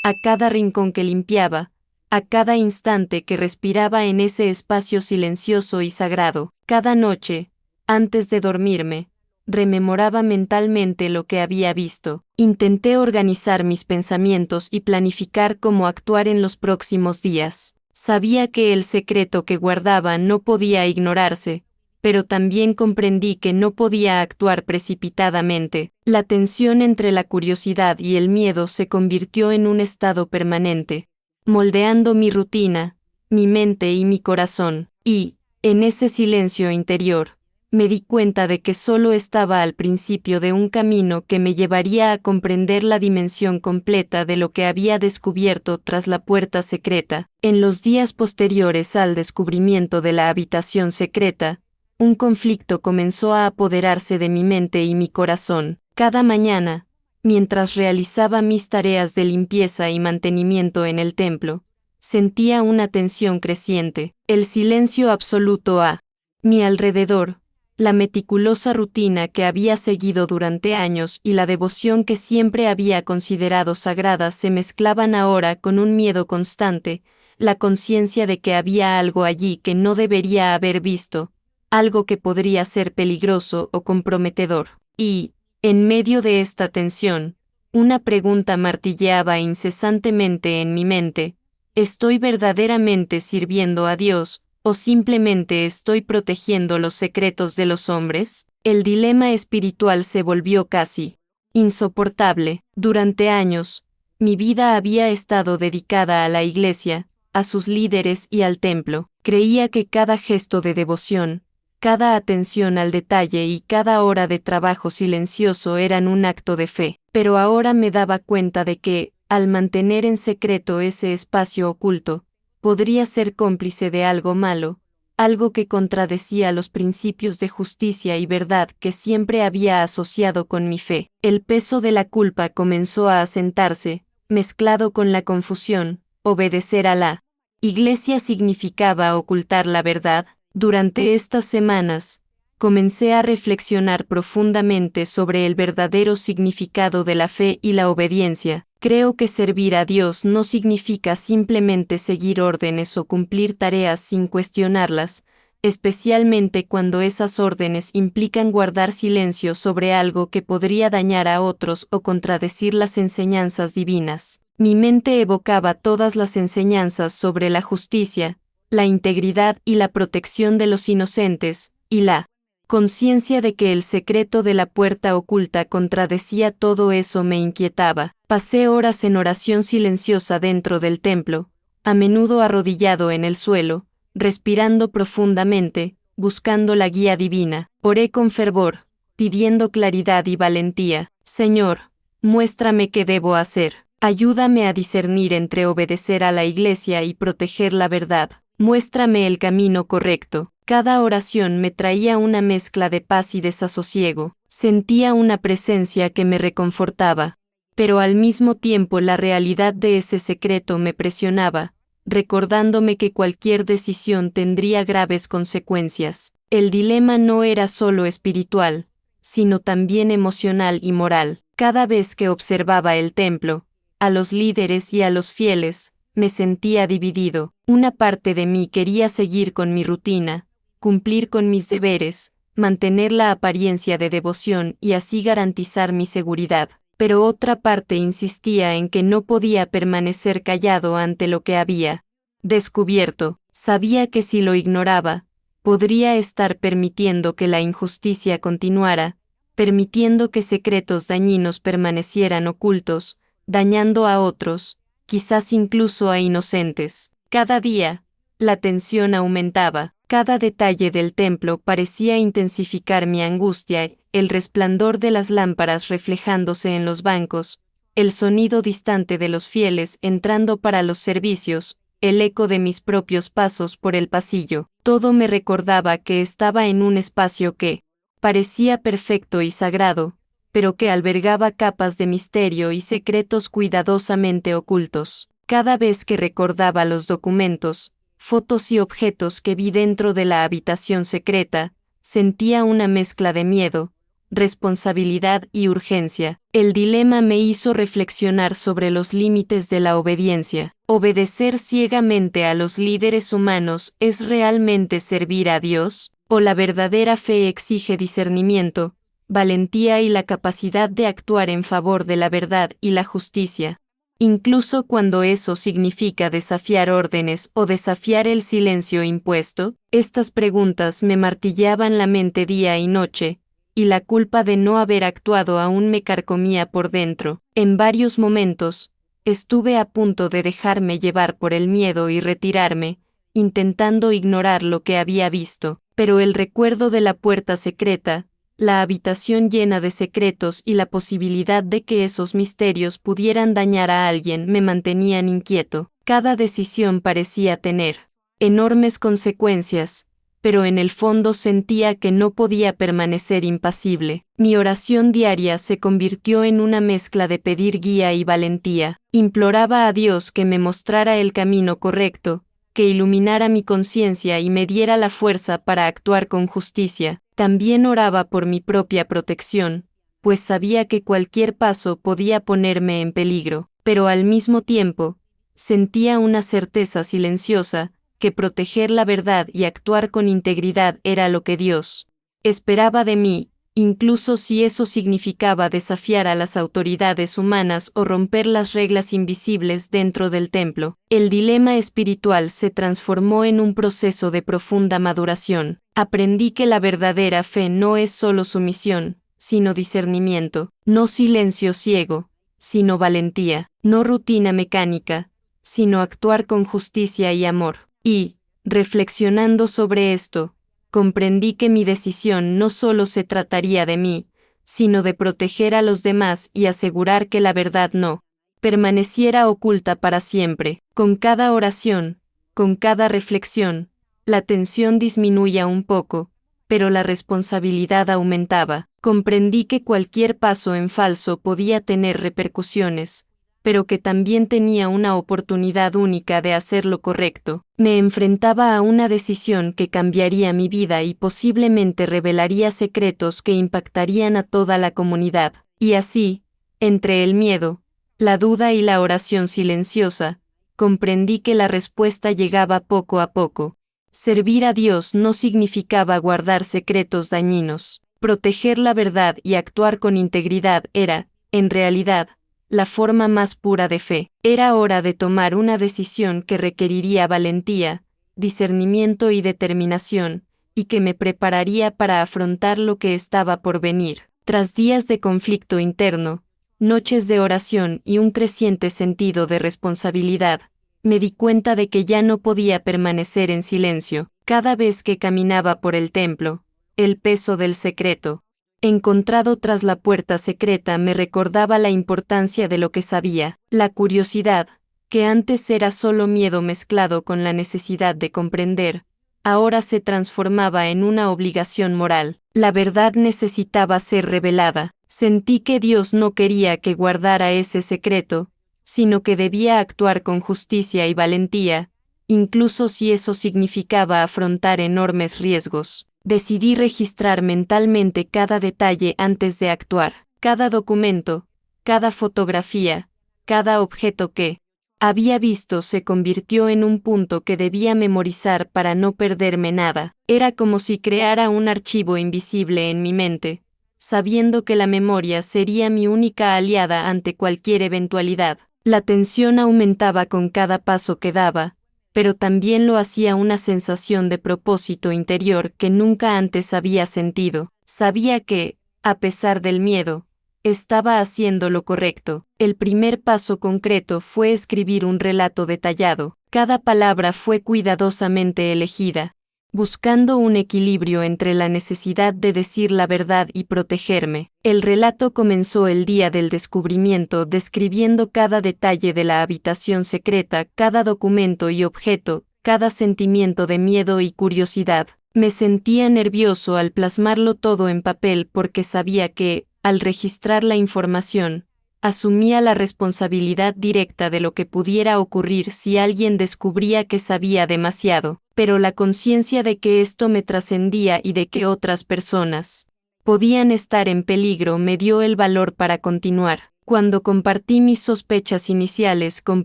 a cada rincón que limpiaba, a cada instante que respiraba en ese espacio silencioso y sagrado. Cada noche, antes de dormirme, rememoraba mentalmente lo que había visto. Intenté organizar mis pensamientos y planificar cómo actuar en los próximos días. Sabía que el secreto que guardaba no podía ignorarse, pero también comprendí que no podía actuar precipitadamente. La tensión entre la curiosidad y el miedo se convirtió en un estado permanente, moldeando mi rutina, mi mente y mi corazón. Y, en ese silencio interior, me di cuenta de que solo estaba al principio de un camino que me llevaría a comprender la dimensión completa de lo que había descubierto tras la puerta secreta. En los días posteriores al descubrimiento de la habitación secreta, un conflicto comenzó a apoderarse de mi mente y mi corazón. Cada mañana, mientras realizaba mis tareas de limpieza y mantenimiento en el templo, sentía una tensión creciente, el silencio absoluto a mi alrededor, la meticulosa rutina que había seguido durante años y la devoción que siempre había considerado sagrada se mezclaban ahora con un miedo constante, la conciencia de que había algo allí que no debería haber visto, algo que podría ser peligroso o comprometedor. Y, en medio de esta tensión, una pregunta martilleaba incesantemente en mi mente: ¿estoy verdaderamente sirviendo a Dios, o simplemente estoy protegiendo los secretos de los hombres? El dilema espiritual se volvió casi insoportable. Durante años, mi vida había estado dedicada a la Iglesia, a sus líderes y al templo. Creía que cada gesto de devoción, cada atención al detalle y cada hora de trabajo silencioso eran un acto de fe. Pero ahora me daba cuenta de que, al mantener en secreto ese espacio oculto, podría ser cómplice de algo malo, algo que contradecía los principios de justicia y verdad que siempre había asociado con mi fe. El peso de la culpa comenzó a asentarse, mezclado con la confusión. Obedecer a la Iglesia significaba ocultar la verdad. Durante estas semanas, comencé a reflexionar profundamente sobre el verdadero significado de la fe y la obediencia. Creo que servir a Dios no significa simplemente seguir órdenes o cumplir tareas sin cuestionarlas, especialmente cuando esas órdenes implican guardar silencio sobre algo que podría dañar a otros o contradecir las enseñanzas divinas. Mi mente evocaba todas las enseñanzas sobre la justicia, la integridad y la protección de los inocentes, y la conciencia de que el secreto de la puerta oculta contradecía todo eso me inquietaba. Pasé horas en oración silenciosa dentro del templo, a menudo arrodillado en el suelo, respirando profundamente, buscando la guía divina. Oré con fervor, pidiendo claridad y valentía. Señor, muéstrame qué debo hacer. Ayúdame a discernir entre obedecer a la Iglesia y proteger la verdad. Muéstrame el camino correcto. Cada oración me traía una mezcla de paz y desasosiego. Sentía una presencia que me reconfortaba, pero al mismo tiempo la realidad de ese secreto me presionaba, recordándome que cualquier decisión tendría graves consecuencias. El dilema no era solo espiritual, sino también emocional y moral. Cada vez que observaba el templo, a los líderes y a los fieles, me sentía dividido. Una parte de mí quería seguir con mi rutina, cumplir con mis deberes, mantener la apariencia de devoción y así garantizar mi seguridad. Pero otra parte insistía en que no podía permanecer callado ante lo que había descubierto. Sabía que si lo ignoraba, podría estar permitiendo que la injusticia continuara, permitiendo que secretos dañinos permanecieran ocultos, dañando a otros, quizás incluso a inocentes. Cada día, la tensión aumentaba. Cada detalle del templo parecía intensificar mi angustia, el resplandor de las lámparas reflejándose en los bancos, el sonido distante de los fieles entrando para los servicios, el eco de mis propios pasos por el pasillo. Todo me recordaba que estaba en un espacio que parecía perfecto y sagrado, pero que albergaba capas de misterio y secretos cuidadosamente ocultos. Cada vez que recordaba los documentos, fotos y objetos que vi dentro de la habitación secreta, sentía una mezcla de miedo, responsabilidad y urgencia. El dilema me hizo reflexionar sobre los límites de la obediencia. ¿Obedecer ciegamente a los líderes humanos es realmente servir a Dios? ¿O la verdadera fe exige discernimiento, valentía y la capacidad de actuar en favor de la verdad y la justicia? Incluso cuando eso significa desafiar órdenes o desafiar el silencio impuesto, estas preguntas me martillaban la mente día y noche, y la culpa de no haber actuado aún me carcomía por dentro. En varios momentos, estuve a punto de dejarme llevar por el miedo y retirarme, intentando ignorar lo que había visto, pero el recuerdo de la puerta secreta, la habitación llena de secretos y la posibilidad de que esos misterios pudieran dañar a alguien me mantenían inquieto. Cada decisión parecía tener enormes consecuencias, pero en el fondo sentía que no podía permanecer impasible. Mi oración diaria se convirtió en una mezcla de pedir guía y valentía. Imploraba a Dios que me mostrara el camino correcto, que iluminara mi conciencia y me diera la fuerza para actuar con justicia. También oraba por mi propia protección, pues sabía que cualquier paso podía ponerme en peligro, pero al mismo tiempo, sentía una certeza silenciosa, que proteger la verdad y actuar con integridad era lo que Dios esperaba de mí, incluso si eso significaba desafiar a las autoridades humanas o romper las reglas invisibles dentro del templo. El dilema espiritual se transformó en un proceso de profunda maduración. Aprendí que la verdadera fe no es solo sumisión, sino discernimiento, no silencio ciego, sino valentía, no rutina mecánica, sino actuar con justicia y amor. Y, reflexionando sobre esto, comprendí que mi decisión no solo se trataría de mí, sino de proteger a los demás y asegurar que la verdad no permaneciera oculta para siempre. Con cada oración, con cada reflexión, la tensión disminuía un poco, pero la responsabilidad aumentaba. Comprendí que cualquier paso en falso podía tener repercusiones, pero que también tenía una oportunidad única de hacer lo correcto. Me enfrentaba a una decisión que cambiaría mi vida y posiblemente revelaría secretos que impactarían a toda la comunidad. Y así, entre el miedo, la duda y la oración silenciosa, comprendí que la respuesta llegaba poco a poco. Servir a Dios no significaba guardar secretos dañinos. Proteger la verdad y actuar con integridad era, en realidad, la forma más pura de fe. Era hora de tomar una decisión que requeriría valentía, discernimiento y determinación, y que me prepararía para afrontar lo que estaba por venir. Tras días de conflicto interno, noches de oración y un creciente sentido de responsabilidad, me di cuenta de que ya no podía permanecer en silencio. Cada vez que caminaba por el templo, el peso del secreto encontrado tras la puerta secreta me recordaba la importancia de lo que sabía. La curiosidad, que antes era solo miedo mezclado con la necesidad de comprender, ahora se transformaba en una obligación moral. La verdad necesitaba ser revelada. Sentí que Dios no quería que guardara ese secreto, sino que debía actuar con justicia y valentía, incluso si eso significaba afrontar enormes riesgos. Decidí registrar mentalmente cada detalle antes de actuar, cada documento, cada fotografía, cada objeto que había visto se convirtió en un punto que debía memorizar para no perderme nada. Era como si creara un archivo invisible en mi mente, sabiendo que la memoria sería mi única aliada ante cualquier eventualidad. La tensión aumentaba con cada paso que daba, pero también lo hacía una sensación de propósito interior que nunca antes había sentido. Sabía que, a pesar del miedo, estaba haciendo lo correcto. El primer paso concreto fue escribir un relato detallado. Cada palabra fue cuidadosamente elegida, buscando un equilibrio entre la necesidad de decir la verdad y protegerme. El relato comenzó el día del descubrimiento describiendo cada detalle de la habitación secreta, cada documento y objeto, cada sentimiento de miedo y curiosidad. Me sentía nervioso al plasmarlo todo en papel porque sabía que, al registrar la información, asumía la responsabilidad directa de lo que pudiera ocurrir si alguien descubría que sabía demasiado, pero la conciencia de que esto me trascendía y de que otras personas podían estar en peligro me dio el valor para continuar. Cuando compartí mis sospechas iniciales con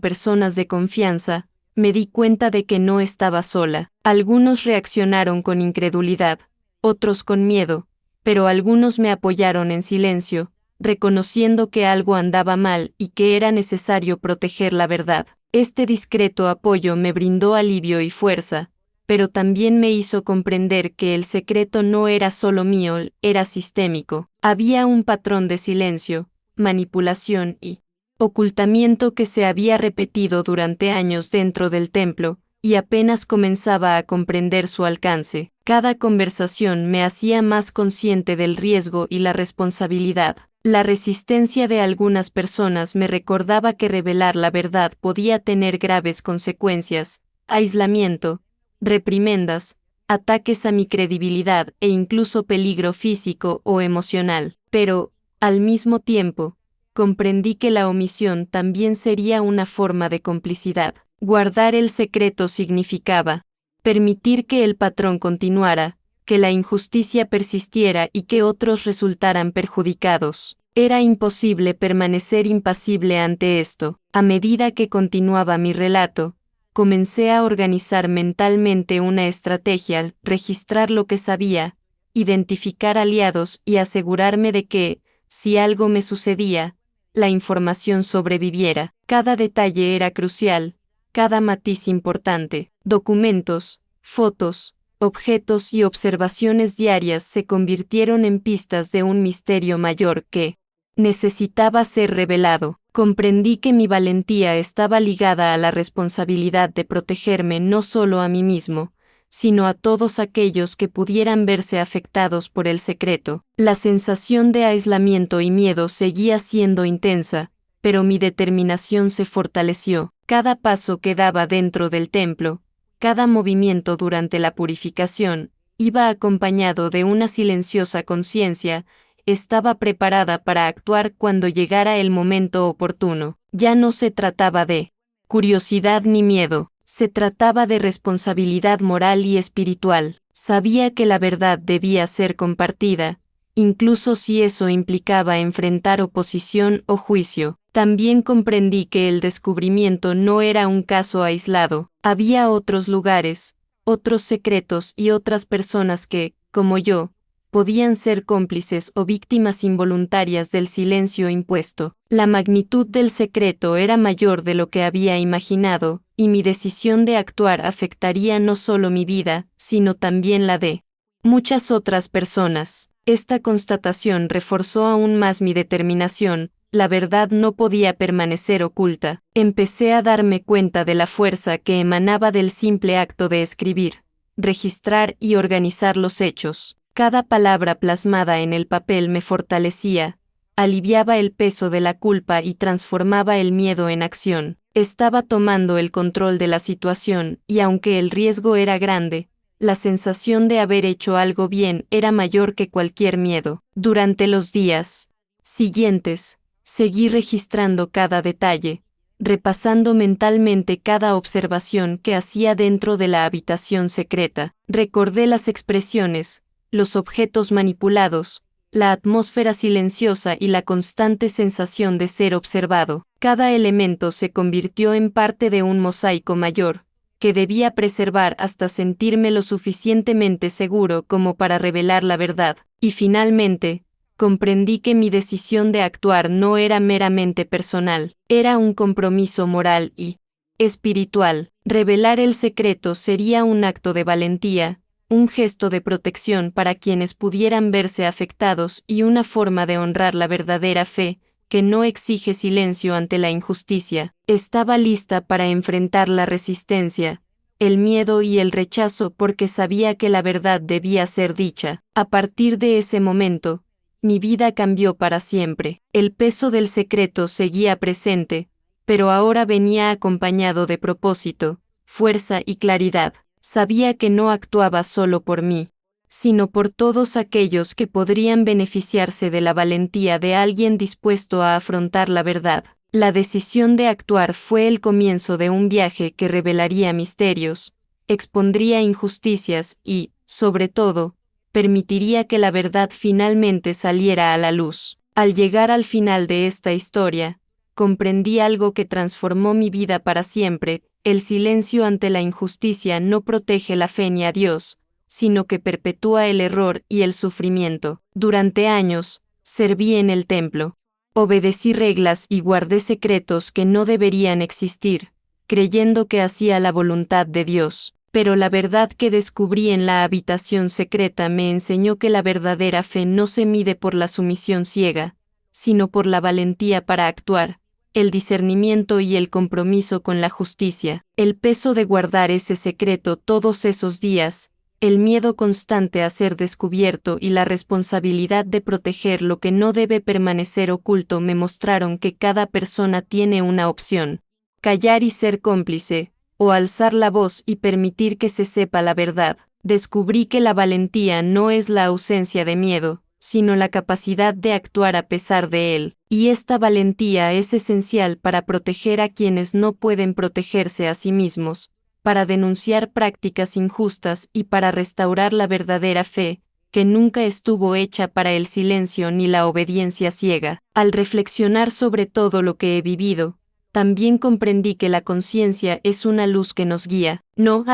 personas de confianza, me di cuenta de que no estaba sola. Algunos reaccionaron con incredulidad, otros con miedo, pero algunos me apoyaron en silencio, reconociendo que algo andaba mal y que era necesario proteger la verdad. Este discreto apoyo me brindó alivio y fuerza, pero también me hizo comprender que el secreto no era solo mío, era sistémico. Había un patrón de silencio, manipulación y ocultamiento que se había repetido durante años dentro del templo, y apenas comenzaba a comprender su alcance. Cada conversación me hacía más consciente del riesgo y la responsabilidad. La resistencia de algunas personas me recordaba que revelar la verdad podía tener graves consecuencias: aislamiento, reprimendas, ataques a mi credibilidad e incluso peligro físico o emocional. Pero, al mismo tiempo, comprendí que la omisión también sería una forma de complicidad. Guardar el secreto significaba permitir que el patrón continuara, que la injusticia persistiera y que otros resultaran perjudicados. Era imposible permanecer impasible ante esto. A medida que continuaba mi relato, comencé a organizar mentalmente una estrategia, registrar lo que sabía, identificar aliados y asegurarme de que, si algo me sucedía, la información sobreviviera. Cada detalle era crucial, cada matiz importante. Documentos, fotos, objetos y observaciones diarias se convirtieron en pistas de un misterio mayor que necesitaba ser revelado. Comprendí que mi valentía estaba ligada a la responsabilidad de protegerme no solo a mí mismo, sino a todos aquellos que pudieran verse afectados por el secreto. La sensación de aislamiento y miedo seguía siendo intensa, pero mi determinación se fortaleció. Cada paso que daba dentro del templo, cada movimiento durante la purificación, iba acompañado de una silenciosa conciencia. Estaba preparada para actuar cuando llegara el momento oportuno. Ya no se trataba de curiosidad ni miedo, se trataba de responsabilidad moral y espiritual. Sabía que la verdad debía ser compartida, incluso si eso implicaba enfrentar oposición o juicio. También comprendí que el descubrimiento no era un caso aislado. Había otros lugares, otros secretos y otras personas que, como yo, podían ser cómplices o víctimas involuntarias del silencio impuesto. La magnitud del secreto era mayor de lo que había imaginado, y mi decisión de actuar afectaría no solo mi vida, sino también la de muchas otras personas. Esta constatación reforzó aún más mi determinación. La verdad no podía permanecer oculta. Empecé a darme cuenta de la fuerza que emanaba del simple acto de escribir, registrar y organizar los hechos. Cada palabra plasmada en el papel me fortalecía, aliviaba el peso de la culpa y transformaba el miedo en acción. Estaba tomando el control de la situación, y aunque el riesgo era grande, la sensación de haber hecho algo bien era mayor que cualquier miedo. Durante los días siguientes, seguí registrando cada detalle, repasando mentalmente cada observación que hacía dentro de la habitación secreta. Recordé las expresiones, los objetos manipulados, la atmósfera silenciosa y la constante sensación de ser observado. Cada elemento se convirtió en parte de un mosaico mayor, que debía preservar hasta sentirme lo suficientemente seguro como para revelar la verdad. Y finalmente, comprendí que mi decisión de actuar no era meramente personal, era un compromiso moral y espiritual. Revelar el secreto sería un acto de valentía, un gesto de protección para quienes pudieran verse afectados y una forma de honrar la verdadera fe, que no exige silencio ante la injusticia. Estaba lista para enfrentar la resistencia, el miedo y el rechazo porque sabía que la verdad debía ser dicha. A partir de ese momento, mi vida cambió para siempre. El peso del secreto seguía presente, pero ahora venía acompañado de propósito, fuerza y claridad. Sabía que no actuaba solo por mí, sino por todos aquellos que podrían beneficiarse de la valentía de alguien dispuesto a afrontar la verdad. La decisión de actuar fue el comienzo de un viaje que revelaría misterios, expondría injusticias y, sobre todo, permitiría que la verdad finalmente saliera a la luz. Al llegar al final de esta historia, comprendí algo que transformó mi vida para siempre: el silencio ante la injusticia no protege la fe ni a Dios, sino que perpetúa el error y el sufrimiento. Durante años, serví en el templo. Obedecí reglas y guardé secretos que no deberían existir, creyendo que hacía la voluntad de Dios. Pero la verdad que descubrí en la habitación secreta me enseñó que la verdadera fe no se mide por la sumisión ciega, sino por la valentía para actuar, el discernimiento y el compromiso con la justicia. El peso de guardar ese secreto todos esos días, el miedo constante a ser descubierto y la responsabilidad de proteger lo que no debe permanecer oculto me mostraron que cada persona tiene una opción: callar y ser cómplice, o alzar la voz y permitir que se sepa la verdad. Descubrí que la valentía no es la ausencia de miedo, sino la capacidad de actuar a pesar de él. Y esta valentía es esencial para proteger a quienes no pueden protegerse a sí mismos, para denunciar prácticas injustas y para restaurar la verdadera fe, que nunca estuvo hecha para el silencio ni la obediencia ciega. Al reflexionar sobre todo lo que he vivido, también comprendí que la conciencia es una luz que nos guía. No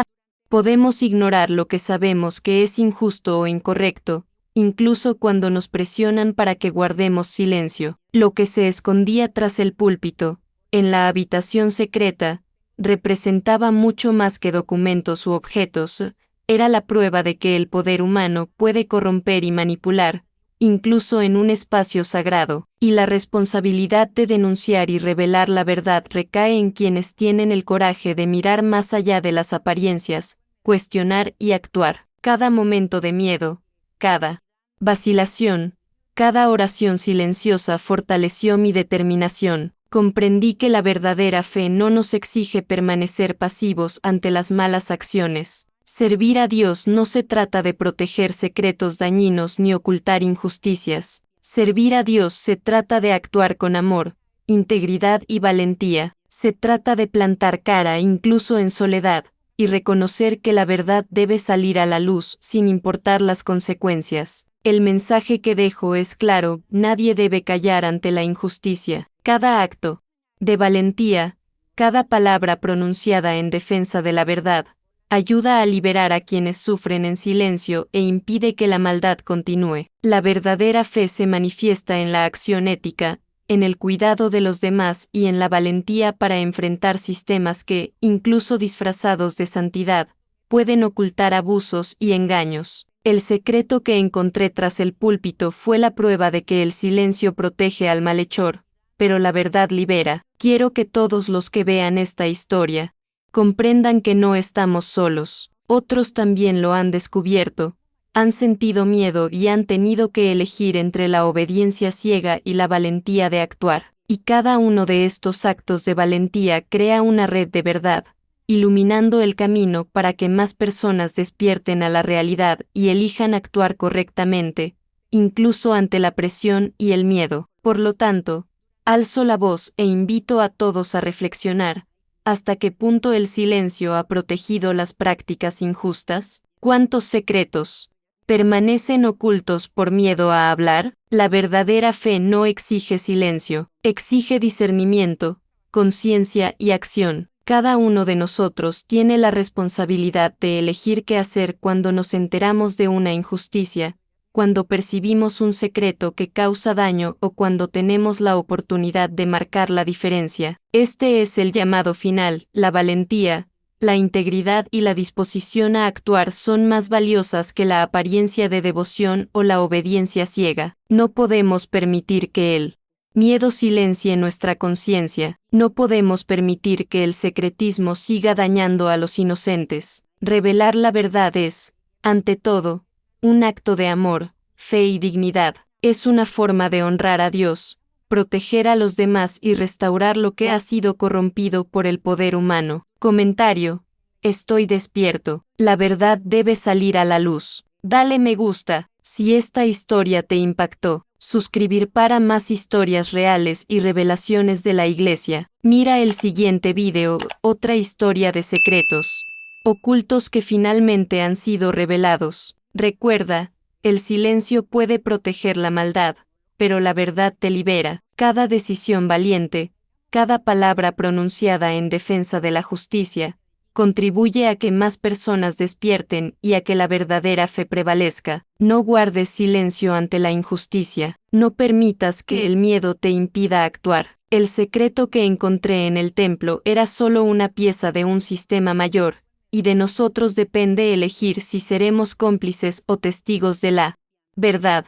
podemos ignorar lo que sabemos que es injusto o incorrecto, incluso cuando nos presionan para que guardemos silencio. Lo que se escondía tras el púlpito, en la habitación secreta, representaba mucho más que documentos u objetos. Era la prueba de que el poder humano puede corromper y manipular, incluso en un espacio sagrado, y la responsabilidad de denunciar y revelar la verdad recae en quienes tienen el coraje de mirar más allá de las apariencias, cuestionar y actuar. Cada momento de miedo, cada vacilación, cada oración silenciosa fortaleció mi determinación. Comprendí que la verdadera fe no nos exige permanecer pasivos ante las malas acciones. Servir a Dios no se trata de proteger secretos dañinos ni ocultar injusticias. Servir a Dios se trata de actuar con amor, integridad y valentía. Se trata de plantar cara incluso en soledad, y reconocer que la verdad debe salir a la luz sin importar las consecuencias. El mensaje que dejo es claro: nadie debe callar ante la injusticia. Cada acto de valentía, cada palabra pronunciada en defensa de la verdad, ayuda a liberar a quienes sufren en silencio e impide que la maldad continúe. La verdadera fe se manifiesta en la acción ética, en el cuidado de los demás y en la valentía para enfrentar sistemas que, incluso disfrazados de santidad, pueden ocultar abusos y engaños. El secreto que encontré tras el púlpito fue la prueba de que el silencio protege al malhechor, pero la verdad libera. Quiero que todos los que vean esta historia comprendan que no estamos solos. Otros también lo han descubierto, han sentido miedo y han tenido que elegir entre la obediencia ciega y la valentía de actuar. Y cada uno de estos actos de valentía crea una red de verdad, iluminando el camino para que más personas despierten a la realidad y elijan actuar correctamente, incluso ante la presión y el miedo. Por lo tanto, alzo la voz e invito a todos a reflexionar: ¿hasta qué punto el silencio ha protegido las prácticas injustas? ¿Cuántos secretos ¿Permanecen ocultos por miedo a hablar? La verdadera fe no exige silencio, exige discernimiento, conciencia y acción. Cada uno de nosotros tiene la responsabilidad de elegir qué hacer cuando nos enteramos de una injusticia, cuando percibimos un secreto que causa daño o cuando tenemos la oportunidad de marcar la diferencia. Este es el llamado final. La valentía, la integridad y la disposición a actuar son más valiosas que la apariencia de devoción o la obediencia ciega. No podemos permitir que el miedo silencie nuestra conciencia. No podemos permitir que el secretismo siga dañando a los inocentes. Revelar la verdad es, ante todo, un acto de amor, fe y dignidad. Es una forma de honrar a Dios, proteger a los demás y restaurar lo que ha sido corrompido por el poder humano. Comentario. Estoy despierto. La verdad debe salir a la luz. Dale me gusta si esta historia te impactó. Suscribir para más historias reales y revelaciones de la Iglesia. Mira el siguiente video, otra historia de secretos ocultos que finalmente han sido revelados. Recuerda, el silencio puede proteger la maldad, pero la verdad te libera. Cada decisión valiente, cada palabra pronunciada en defensa de la justicia, contribuye a que más personas despierten y a que la verdadera fe prevalezca. No guardes silencio ante la injusticia, no permitas que el miedo te impida actuar. El secreto que encontré en el templo era solo una pieza de un sistema mayor, y de nosotros depende elegir si seremos cómplices o testigos de la verdad.